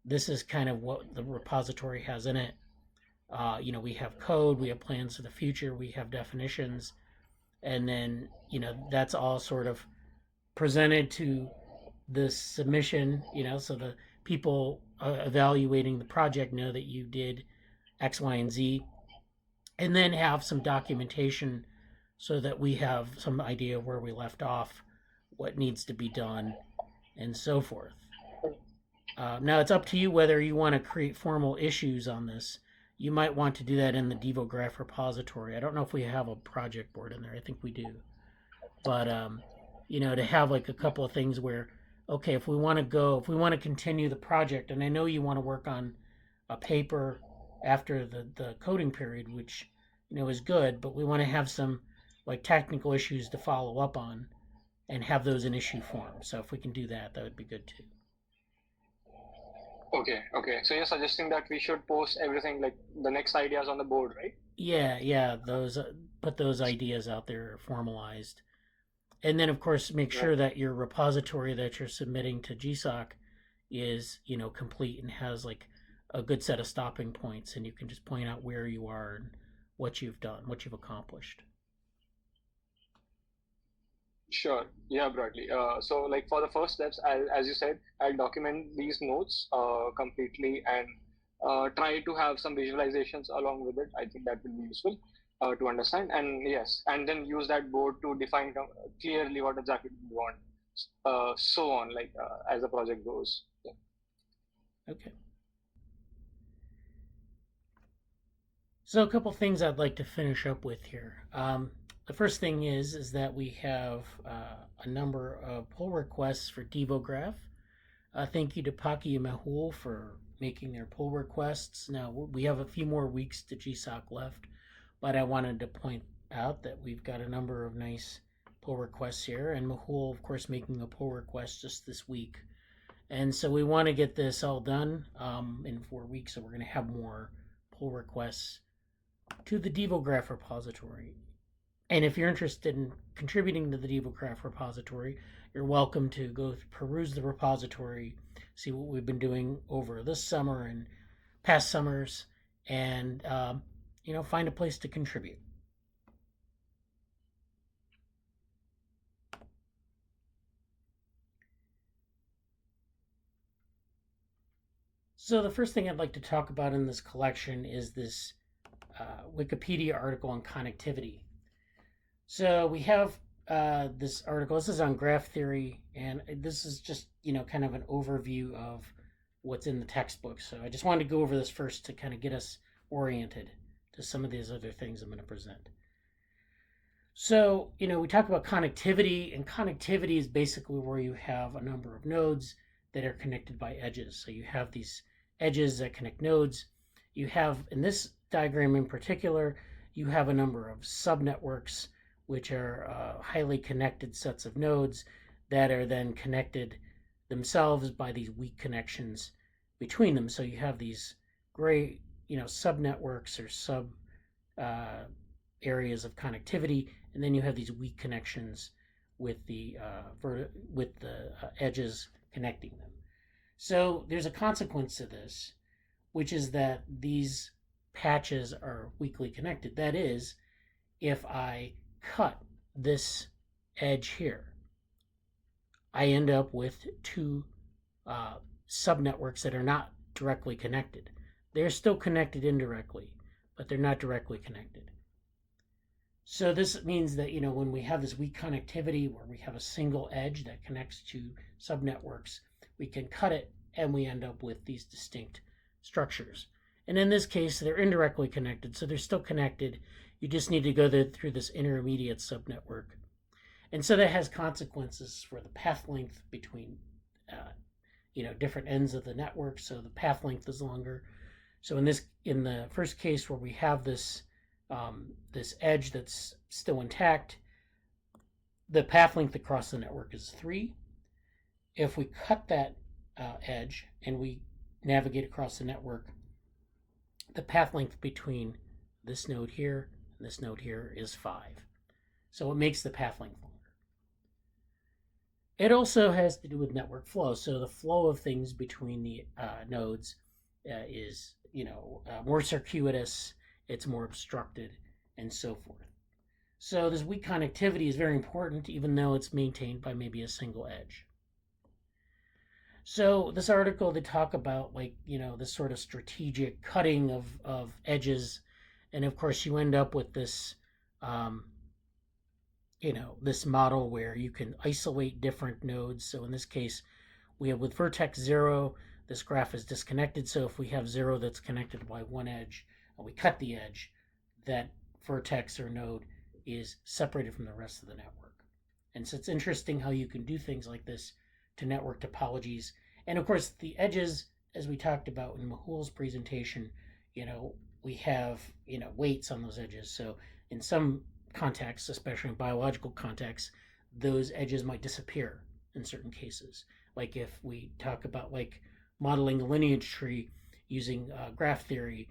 This is kind of what the repository has in it. We have code, we have plans for the future, we have definitions, and then that's all sort of presented to the submission. So the people evaluating the project know that you did X, Y, and Z, and then have some documentation so that we have some idea of where we left off, what needs to be done, and so forth. Now it's up to you whether you want to create formal issues on this. You might want to do that in the DevoGraph repository. I don't know if we have a project board in there. I think we do. But to have like a couple of things where, okay, if we want to continue the project, and I know you want to work on a paper after the coding period, which is good, but we want to have some like technical issues to follow up on and have those in issue form. So if we can do that, that would be good too. Okay. So you're suggesting that we should post everything like the next ideas on the board, right? Yeah. Those put those ideas out there formalized, and then of course make sure that your repository that you're submitting to GSOC is complete and has like a good set of stopping points, and you can just point out where you are and what you've done, what you've accomplished. Sure. Yeah, broadly. So like for the first steps, as you said, I'll document these notes completely and try to have some visualizations along with it. I think that will be useful to understand. And yes, and then use that board to define clearly what exactly we want. So on, like as the project goes. Yeah. Okay. So a couple things I'd like to finish up with here. The first thing is that we have a number of pull requests for DevoGraph. Thank you to Paki and Mehul for making their pull requests. Now we have a few more weeks to GSOC left, but I wanted to point out that we've got a number of nice pull requests here, and Mehul, of course, making a pull request just this week. And so we want to get this all done in 4 weeks. So we're going to have more pull requests to the DevoGraph repository. And if you're interested in contributing to the DevoGraph repository, you're welcome to go peruse the repository, see what we've been doing over this summer and past summers, and find a place to contribute. So the first thing I'd like to talk about in this collection is this Wikipedia article on connectivity. So we have this article. This is on graph theory, and this is just kind of an overview of what's in the textbook. So I just wanted to go over this first to kind of get us oriented to some of these other things I'm going to present. So we talk about connectivity, and connectivity is basically where you have a number of nodes that are connected by edges. So you have these edges that connect nodes. You have, in this diagram in particular, you have a number of subnetworks, which are highly connected sets of nodes that are then connected themselves by these weak connections between them. So you have these gray, subnetworks or sub areas of connectivity, and then you have these weak connections with the edges connecting them. So there's a consequence to this, which is that these patches are weakly connected. That is, if I cut this edge here, I end up with two subnetworks that are not directly connected. They're still connected indirectly, but they're not directly connected. So this means that when we have this weak connectivity where we have a single edge that connects to subnetworks, we can cut it and we end up with these distinct structures. And in this case, they're indirectly connected, so they're still connected. You just need to go through this intermediate subnetwork. And so that has consequences for the path length between different ends of the network. So the path length is longer. So in the first case where we have this edge that's still intact, the path length across the network is 3. If we cut that edge and we navigate across the network, the path length between this node here and this node here is 5. So it makes the path length longer. It also has to do with network flow. So the flow of things between the nodes is more circuitous, it's more obstructed, and so forth. So this weak connectivity is very important, even though it's maintained by maybe a single edge. So this article, they talk about this sort of strategic cutting of edges, and of course you end up with this this model where you can isolate different nodes. So in this case, we have with vertex 0, this graph is disconnected. So if we have 0 that's connected by one edge, and we cut the edge, that vertex or node is separated from the rest of the network. And so it's interesting how you can do things like this to network topologies. And of course, the edges, as we talked about in Mehul's presentation, we have, weights on those edges. So in some contexts, especially in biological contexts, those edges might disappear in certain cases. Like if we talk about modeling a lineage tree using graph theory,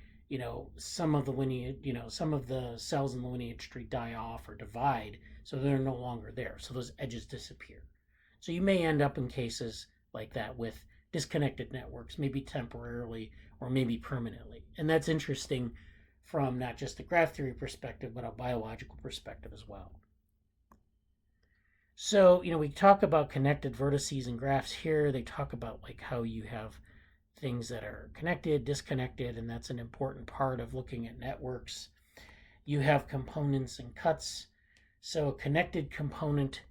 some of the lineage, some of the cells in the lineage tree die off or divide, so they're no longer there. So those edges disappear. So you may end up in cases like that with disconnected networks, maybe temporarily or maybe permanently. And that's interesting from not just a graph theory perspective, but a biological perspective as well. So, we talk about connected vertices and graphs here. They talk about how you have things that are connected, disconnected, and that's an important part of looking at networks. You have components and cuts. So a connected component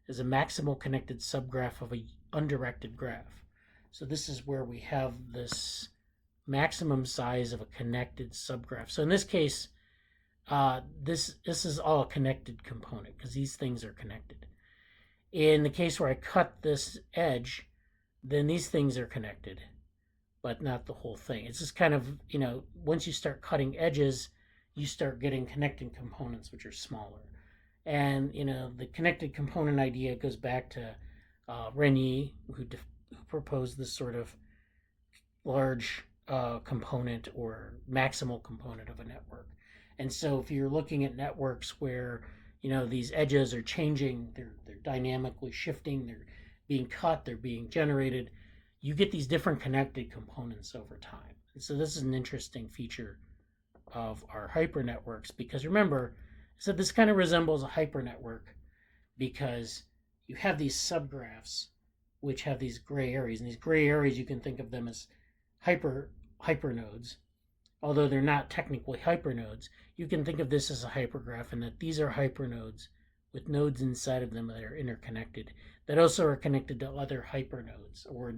is a maximal connected subgraph of an undirected graph. So this is where we have this maximum size of a connected subgraph. So in this case, this is all a connected component because these things are connected. In the case where I cut this edge, then these things are connected, but not the whole thing. It's just kind of, once you start cutting edges, you start getting connecting components which are smaller. And, the connected component idea goes back to Renier, who proposed this sort of large component or maximal component of a network. And so if you're looking at networks where these edges are changing, they're dynamically shifting, they're being cut, they're being generated, you get these different connected components over time. And so this is an interesting feature of our hypernetworks, because remember, I said this kind of resembles a hypernetwork because you have these subgraphs which have these gray areas, and these gray areas you can think of them as hypernodes. Although they're not technically hypernodes, you can think of this as a hypergraph, and that these are hypernodes with nodes inside of them that are interconnected, that also are connected to other hypernodes or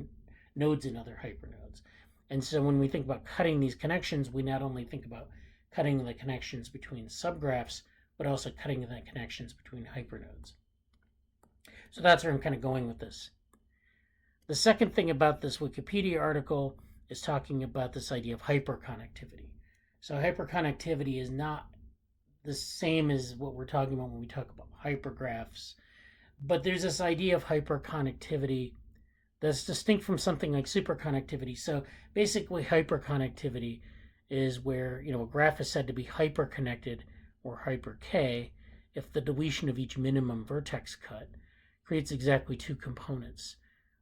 nodes in other hypernodes. And so when we think about cutting these connections, we not only think about cutting the connections between subgraphs, but also cutting the connections between hypernodes. So that's where I'm kind of going with this. The second thing about this Wikipedia article is talking about this idea of hyperconnectivity. So hyperconnectivity is not the same as what we're talking about when we talk about hypergraphs, but there's this idea of hyperconnectivity that's distinct from something like superconnectivity. So basically hyperconnectivity is where a graph is said to be hyperconnected or hyper-K if the deletion of each minimum vertex cut creates exactly two components,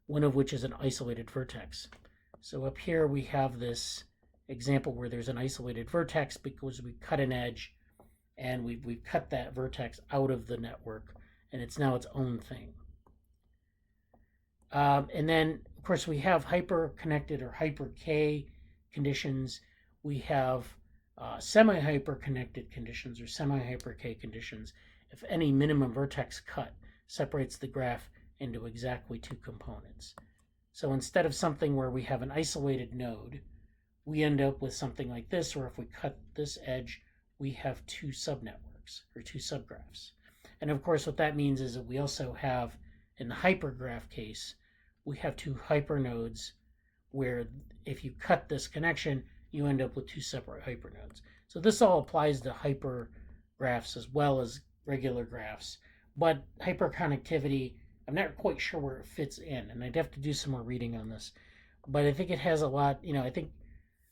one of which is an isolated vertex. So up here we have this example where there's an isolated vertex because we cut an edge and we've cut that vertex out of the network, and it's now its own thing. And then, of course, we have hyper-connected or hyper-K conditions. We have semi-hyper-connected conditions or semi-hyper-K conditions if any minimum vertex cut separates the graph into exactly two components. So instead of something where we have an isolated node, we end up with something like this, or if we cut this edge, we have two subnetworks or two subgraphs. And of course, what that means is that we also have, in the hypergraph case, we have two hypernodes where if you cut this connection, you end up with two separate hypernodes. So this all applies to hypergraphs as well as regular graphs, but hyperconnectivity, I'm not quite sure where it fits in, and I'd have to do some more reading on this. But I think it has a lot, I think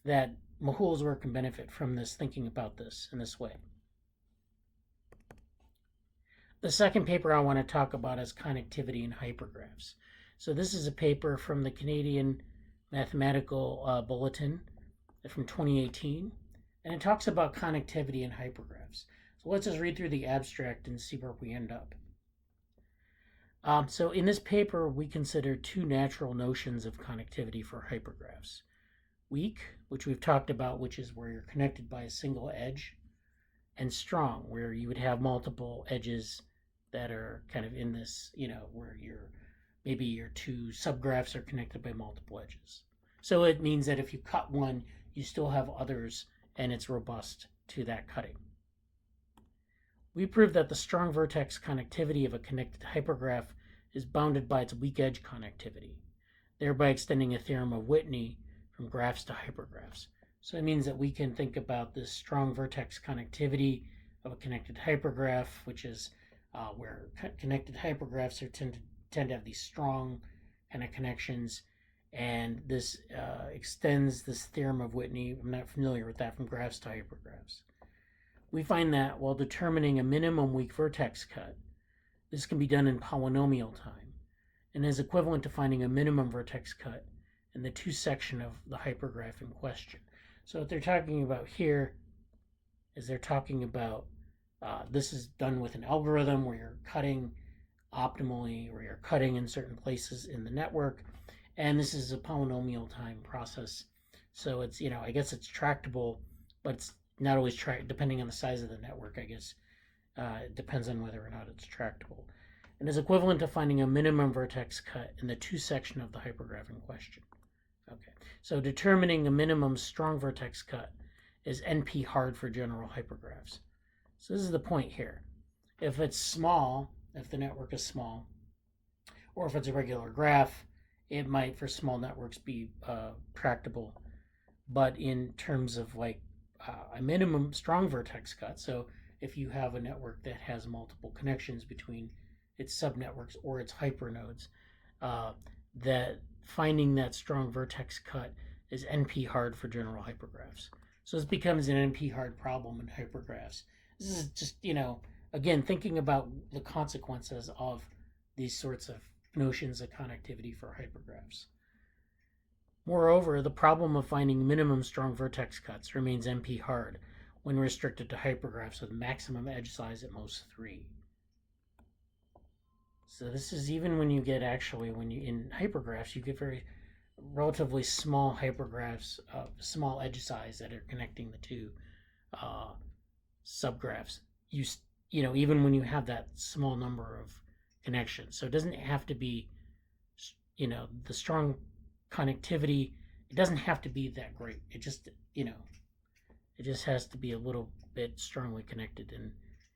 that Mehul's work can benefit from this, thinking about this in this way. The second paper I want to talk about is connectivity in hypergraphs. So this is a paper from the Canadian Mathematical Bulletin from 2018, and it talks about connectivity in hypergraphs. So let's just read through the abstract and see where we end up. So in this paper, we consider two natural notions of connectivity for hypergraphs. Weak, which we've talked about, which is where you're connected by a single edge, and strong, where you would have multiple edges that are kind of in this, where maybe your two subgraphs are connected by multiple edges. So it means that if you cut one, you still have others, and it's robust to that cutting. We proved that the strong vertex connectivity of a connected hypergraph is bounded by its weak edge connectivity, thereby extending a theorem of Whitney from graphs to hypergraphs. So it means that we can think about this strong vertex connectivity of a connected hypergraph, which is where connected hypergraphs tend to have these strong kind of connections, and this extends this theorem of Whitney, I'm not familiar with that, from graphs to hypergraphs. We find that while determining a minimum weak vertex cut, this can be done in polynomial time and is equivalent to finding a minimum vertex cut in the two section of the hypergraph in question. So what they're talking about here is they're talking about this is done with an algorithm where you're cutting optimally, or you're cutting in certain places in the network, and this is a polynomial time process. So it's, I guess it's tractable, but it's not always depending on the size of the network, I guess. It depends on whether or not it's tractable. And is equivalent to finding a minimum vertex cut in the two section of the hypergraph in question. Okay, so determining a minimum strong vertex cut is NP hard for general hypergraphs. So this is the point here. If it's small, if the network is small, or if it's a regular graph, it might, for small networks, be tractable. But in terms of like a minimum strong vertex cut, so if you have a network that has multiple connections between its subnetworks or its hypernodes, that finding that strong vertex cut is NP hard for general hypergraphs. So this becomes an NP hard problem in hypergraphs. This is just, again, thinking about the consequences of these sorts of notions of connectivity for hypergraphs. Moreover, the problem of finding minimum strong vertex cuts remains NP hard when restricted to hypergraphs with maximum edge size at most 3. So this is even when you get in hypergraphs, you get very relatively small hypergraphs, small edge size that are connecting the two subgraphs. Even when you have that small number of connections. So it doesn't have to be, the strong connectivity, it doesn't have to be that great. It just, it just has to be a little bit strongly connected, and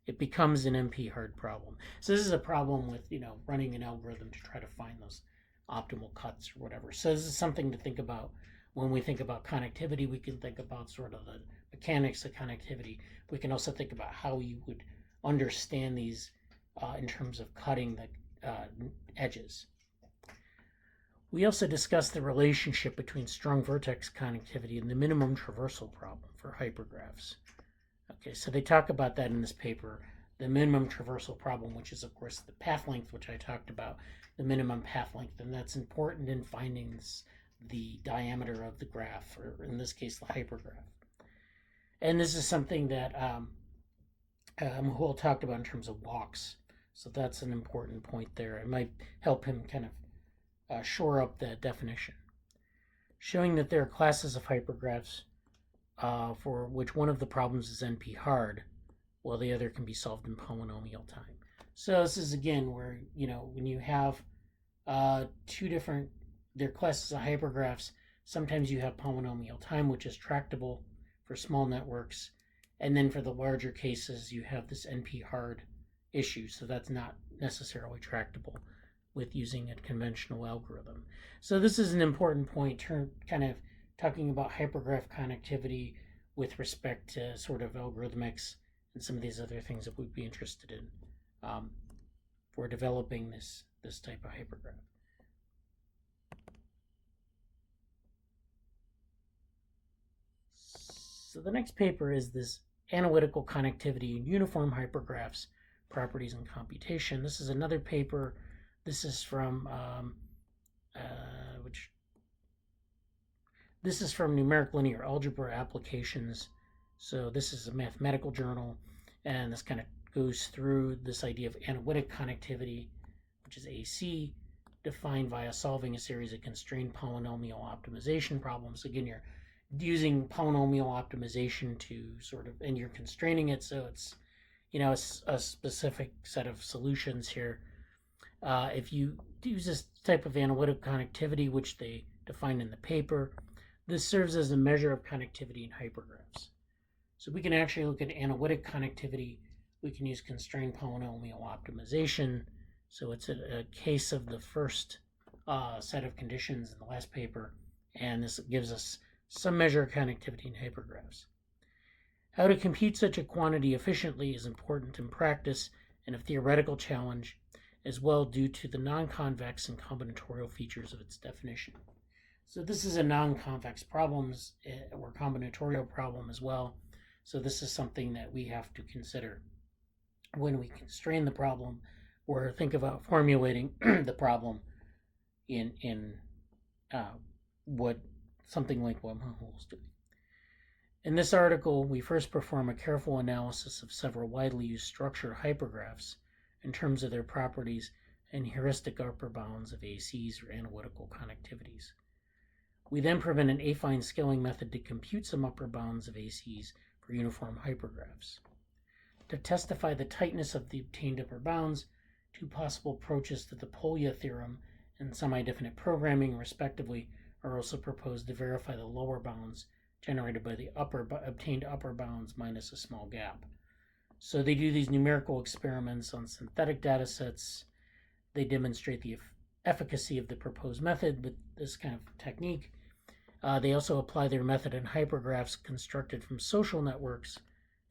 it becomes an NP hard problem. So this is a problem with, running an algorithm to try to find those optimal cuts or whatever. So this is something to think about when we think about connectivity. We can think about sort of the mechanics of connectivity. We can also think about how you would understand these in terms of cutting the edges. We also discussed the relationship between strong vertex connectivity and the minimum traversal problem for hypergraphs. Okay, so they talk about that in this paper, the minimum traversal problem, which is, of course, the path length, which I talked about, the minimum path length, and that's important in finding the diameter of the graph, or in this case, the hypergraph. And this is something that Mehul talked about in terms of walks, so that's an important point there. It might help him kind of shore up that definition. Showing that there are classes of hypergraphs for which one of the problems is NP hard, while the other can be solved in polynomial time. So this is again where, when you have they're classes of hypergraphs, sometimes you have polynomial time, which is tractable for small networks, and then for the larger cases, you have this NP hard issue, so that's not necessarily tractable with using a conventional algorithm. So this is an important point, kind of talking about hypergraph connectivity with respect to sort of algorithmics and some of these other things that we'd be interested in for developing this type of hypergraph. So the next paper is this analytical connectivity in uniform hypergraphs, properties and computation. This is another paper. This is from this is from Numeric Linear Algebra Applications. So this is a mathematical journal, and this kind of goes through this idea of analytic connectivity, which is AC, defined via solving a series of constrained polynomial optimization problems. Again, you're using polynomial optimization to sort of, and you're constraining it, so it's, a specific set of solutions here. If you use this type of analytic connectivity, which they define in the paper, this serves as a measure of connectivity in hypergraphs. So we can actually look at analytic connectivity. We can use constrained polynomial optimization. So it's a case of the first set of conditions in the last paper, and this gives us some measure of connectivity in hypergraphs. How to compute such a quantity efficiently is important in practice and a theoretical challenge, as well due to the non-convex and combinatorial features of its definition. So this is a non-convex problem or combinatorial problem as well. So this is something that we have to consider when we constrain the problem or think about formulating the problem in something like what Mehul's doing. In this article, we first perform a careful analysis of several widely used structured hypergraphs in terms of their properties and heuristic upper bounds of ACs or analytical connectivities. We then prevent an affine scaling method to compute some upper bounds of ACs for uniform hypergraphs. To testify the tightness of the obtained upper bounds, two possible approaches to the Polya theorem and semi-definite programming, respectively, are also proposed to verify the lower bounds generated by the obtained upper bounds minus a small gap. So they do these numerical experiments on synthetic data sets. They demonstrate the efficacy of the proposed method with this kind of technique. They also apply their method in hypergraphs constructed from social networks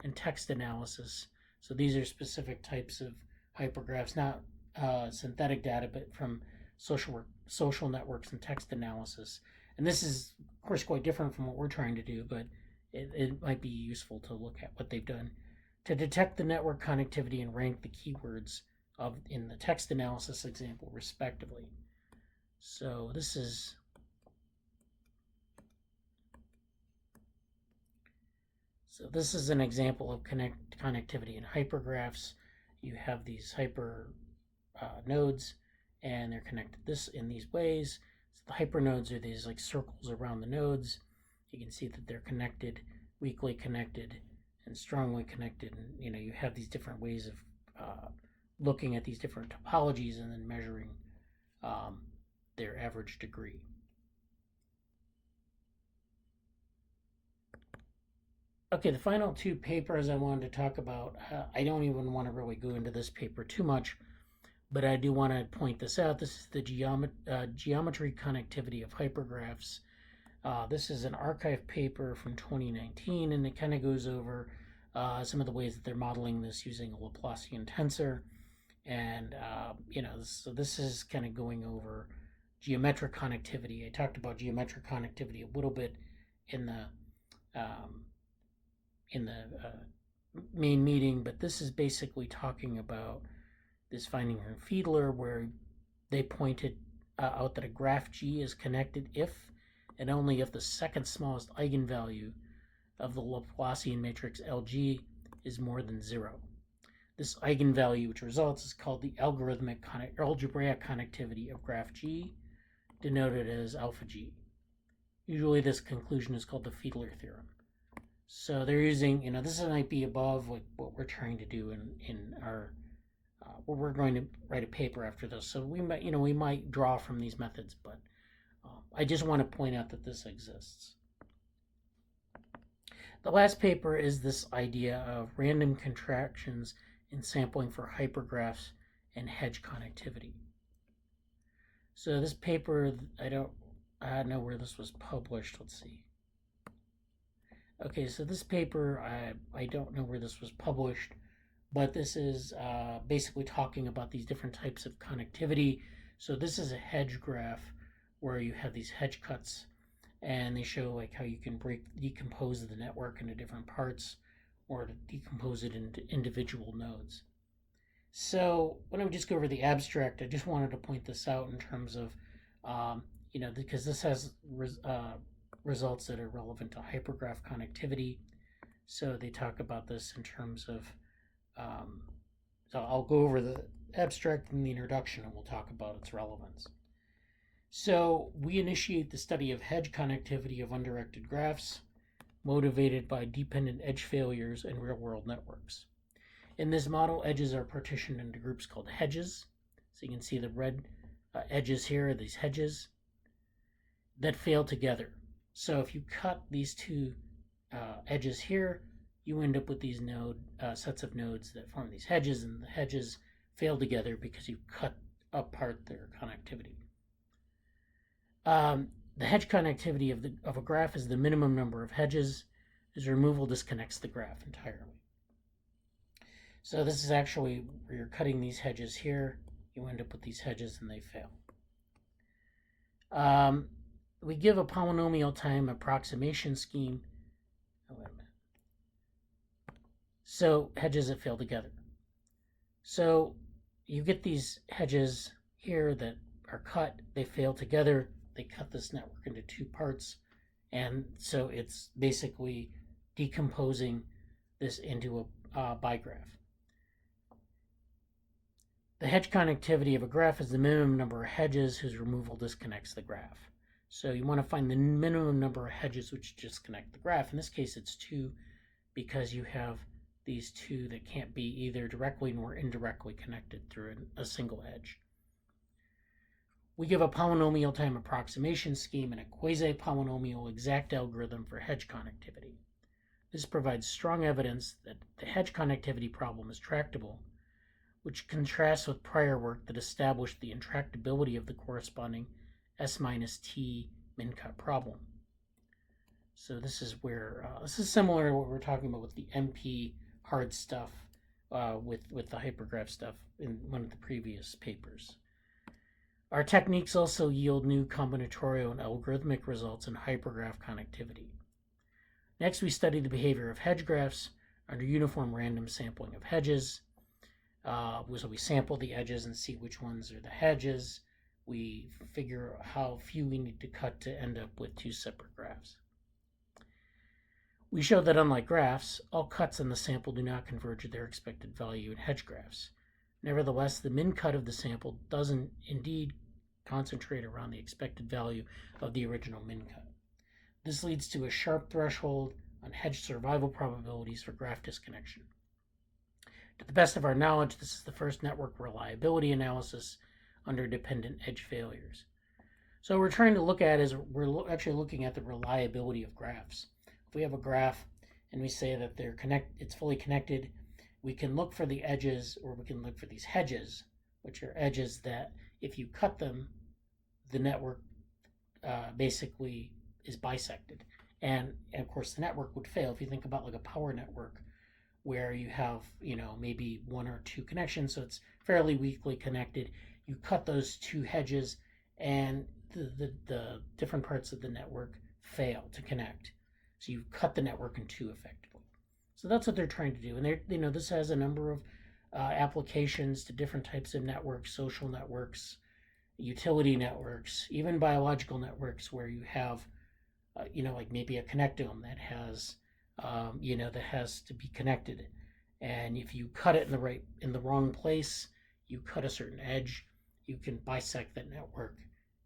and text analysis. So these are specific types of hypergraphs, not synthetic data, but from social networks and text analysis. And this is, of course, quite different from what we're trying to do, but it might be useful to look at what they've done to detect the network connectivity and rank the keywords in the text analysis example, respectively. So this is an example of connectivity in hypergraphs. You have these hyper nodes, and they're connected in these ways. So the hypernodes are these like circles around the nodes. You can see that they're connected, weakly connected, and strongly connected. And you have these different ways of looking at these different topologies and then measuring their average degree. Okay, the final two papers I wanted to talk about, I don't even want to really go into this paper too much, but I do want to point this out. This is the geometry connectivity of hypergraphs. This is an archive paper from 2019, and it kind of goes over some of the ways that they're modeling this using a Laplacian tensor. And, so this is kind of going over geometric connectivity. I talked about geometric connectivity a little bit in the main meeting, but this is basically talking about this finding from Fiedler, where they pointed out that a graph G is connected if and only if the second smallest eigenvalue of the Laplacian matrix LG is more than 0. This eigenvalue which results is called the algorithmic algebraic connectivity of graph G, denoted as alpha G. Usually this conclusion is called the Fiedler theorem. So they're using, this might be above what we're trying to do in our, we're going to write a paper after this. So we might draw from these methods, but I just want to point out that this exists. The last paper is this idea of random contractions in sampling for hypergraphs and hedge connectivity. So this paper, I don't know where this was published. Let's see. Okay, so this paper, I don't know where this was published, but this is basically talking about these different types of connectivity. So this is a hedge graph where you have these hedge cuts, and they show like how you can decompose the network into different parts or to decompose it into individual nodes. So when I would just go over the abstract, I just wanted to point this out in terms of, because this has results that are relevant to hypergraph connectivity. So they talk about this in terms of, so I'll go over the abstract in the introduction and we'll talk about its relevance. So we initiate the study of hedge connectivity of undirected graphs motivated by dependent edge failures in real-world networks. In this model, edges are partitioned into groups called hedges. So you can see the red edges here are these hedges that fail together. So if you cut these two edges here, you end up with these sets of nodes that form these hedges, and the hedges fail together because you cut apart their connectivity. The hedge connectivity of a graph is the minimum number of hedges, whose removal disconnects the graph entirely. So this is actually where you're cutting these hedges here, you end up with these hedges and they fail. We give a polynomial time approximation scheme. Oh, wait a minute. So hedges that fail together. So you get these hedges here that are cut, they fail together, they cut this network into two parts, and so it's basically decomposing this into a bigraph. The hedge connectivity of a graph is the minimum number of hedges whose removal disconnects the graph. So you want to find the minimum number of hedges which disconnect the graph. In this case, it's 2 because you have these two that can't be either directly nor indirectly connected through a single edge. We give a polynomial time approximation scheme and a quasi-polynomial exact algorithm for hedge connectivity. This provides strong evidence that the hedge connectivity problem is tractable, which contrasts with prior work that established the intractability of the corresponding S minus T min-cut problem. So this is where, this is similar to what we're talking about with the MP hard stuff, with the hypergraph stuff in one of the previous papers. Our techniques also yield new combinatorial and algorithmic results in hypergraph connectivity. Next, we study the behavior of hedge graphs under uniform random sampling of hedges. So we sample the edges and see which ones are the hedges. We figure how few we need to cut to end up with two separate graphs. We show that unlike graphs, all cuts in the sample do not converge at their expected value in hedge graphs. Nevertheless, the min cut of the sample doesn't indeed concentrate around the expected value of the original min cut. This leads to a sharp threshold on hedge survival probabilities for graph disconnection. To the best of our knowledge, this is the first network reliability analysis under dependent edge failures. So what we're trying to look at is we're actually looking at the reliability of graphs. If we have a graph and we say that it's fully connected, we can look for the edges, or we can look for these hedges, which are edges that if you cut them, the network basically is bisected. And of course, the network would fail. If you think about like a power network where you have, maybe one or two connections, so it's fairly weakly connected, you cut those two hedges and the different parts of the network fail to connect. So you cut the network in two effectively. So that's what they're trying to do. And this has a number of applications to different types of networks, social networks, utility networks, even biological networks where you have, like maybe a connectome that has, that has to be connected. And if you cut it in the wrong place, you cut a certain edge, you can bisect that network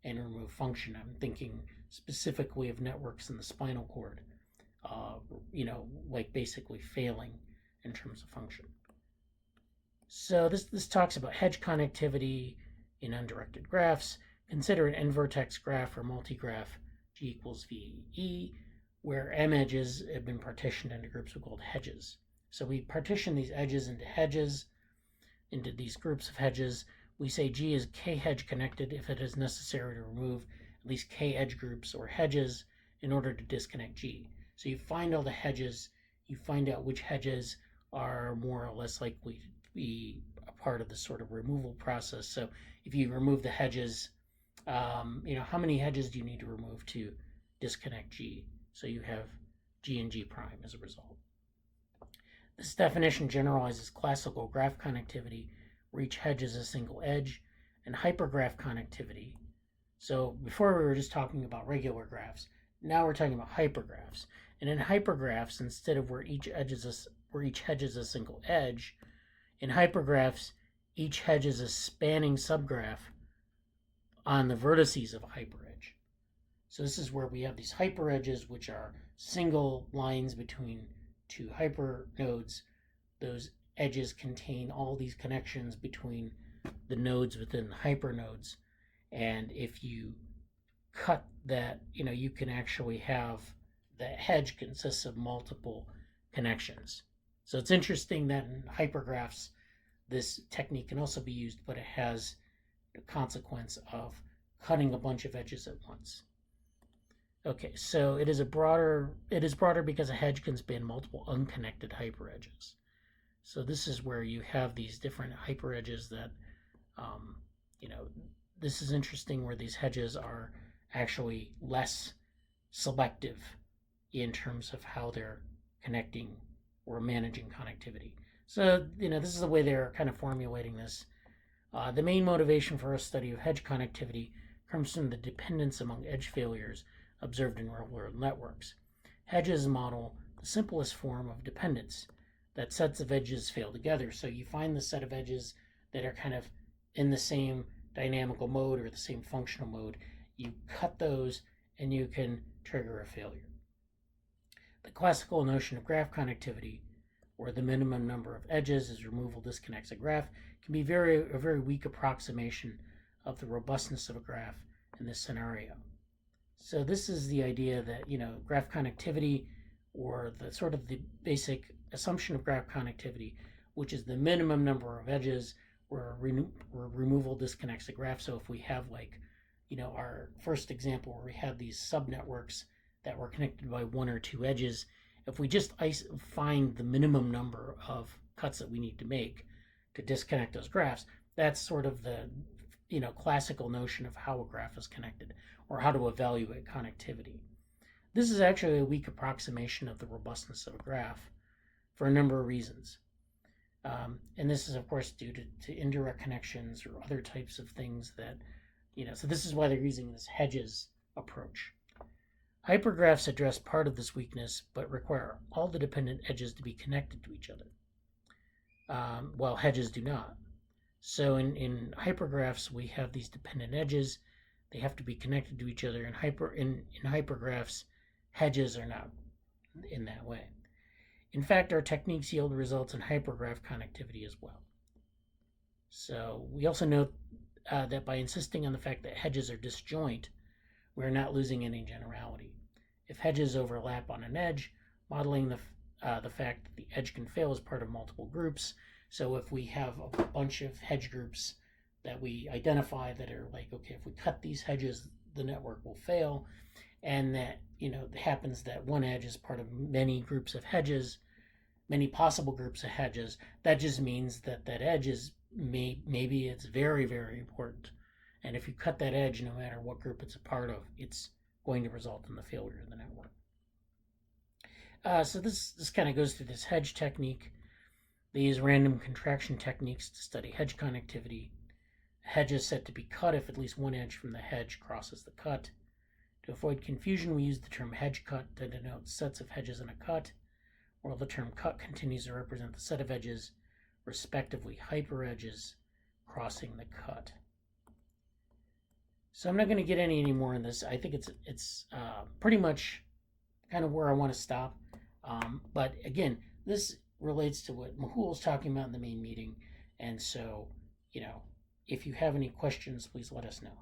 and remove function. I'm thinking specifically of networks in the spinal cord, like basically failing in terms of function. So this talks about hedge connectivity in undirected graphs. Consider an n-vertex graph or multigraph G equals VE, where m edges have been partitioned into groups we called hedges. So we partition these edges into hedges, into these groups of hedges. We say G is k hedge connected if it is necessary to remove at least k edge groups or hedges in order to disconnect G. So you find all the hedges, you find out which hedges are more or less likely to be a part of this sort of removal process. So if you remove the hedges, how many hedges do you need to remove to disconnect G? So you have G and G prime as a result. This definition generalizes classical graph connectivity, where each hedge is a single edge, and hypergraph connectivity. So before we were just talking about regular graphs, now we're talking about hypergraphs. And in hypergraphs, instead of where each hedge is a single edge, in hypergraphs, each hedge is a spanning subgraph on the vertices of a hyperedge. So this is where we have these hyperedges, which are single lines between two hypernodes. Those edges contain all these connections between the nodes within the hypernodes. And if you cut that, you can actually have the hedge consists of multiple connections. So it's interesting that in hypergraphs, this technique can also be used, but it has the consequence of cutting a bunch of edges at once. Okay, so it is broader because a hedge can span multiple unconnected hyperedges. So this is where you have these different hyperedges that, this is interesting where these hedges are actually less selective in terms of how they're connecting or managing connectivity. So, this is the way they're kind of formulating this. The main motivation for our study of hedge connectivity comes from the dependence among edge failures observed in real-world networks. Hedges model the simplest form of dependence, that sets of edges fail together. So you find the set of edges that are kind of in the same dynamical mode or the same functional mode. You cut those and you can trigger a failure. The classical notion of graph connectivity, where the minimum number of edges as removal disconnects a graph, can be a very weak approximation of the robustness of a graph in this scenario. So this is the idea that, graph connectivity, or the sort of the basic assumption of graph connectivity, which is the minimum number of edges where removal disconnects a graph. So if we have our first example where we had these subnetworks that were connected by one or two edges, if we just find the minimum number of cuts that we need to make to disconnect those graphs, that's sort of the classical notion of how a graph is connected or how to evaluate connectivity. This is actually a weak approximation of the robustness of a graph for a number of reasons. And this is, of course, due to indirect connections or other types of things that, so this is why they're using this hedges approach. Hypergraphs address part of this weakness, but require all the dependent edges to be connected to each other, while hedges do not. So in hypergraphs, we have these dependent edges. They have to be connected to each other. In hypergraphs, hedges are not in that way. In fact, our techniques yield results in hypergraph connectivity as well. So we also note that by insisting on the fact that hedges are disjoint, we're not losing any generality. If hedges overlap on an edge, modeling the fact that the edge can fail is part of multiple groups. So if we have a bunch of hedge groups that we identify that are like, okay, if we cut these hedges, the network will fail, and that, it happens that one edge is part of many groups of hedges, many possible groups of hedges, that just means that that edge is maybe it's very, very important. And if you cut that edge, no matter what group it's a part of, it's going to result in the failure of the network. So this kind of goes through this hedge technique. They use random contraction techniques to study hedge connectivity. A hedge is set to be cut if at least one edge from the hedge crosses the cut. To avoid confusion, we use the term hedge cut to denote sets of hedges in a cut, while the term cut continues to represent the set of edges, respectively hyperedges, crossing the cut. So I'm not going to get any more in this. I think it's pretty much kind of where I want to stop. But again, this relates to what Mehul was talking about in the main meeting. And so, if you have any questions, please let us know.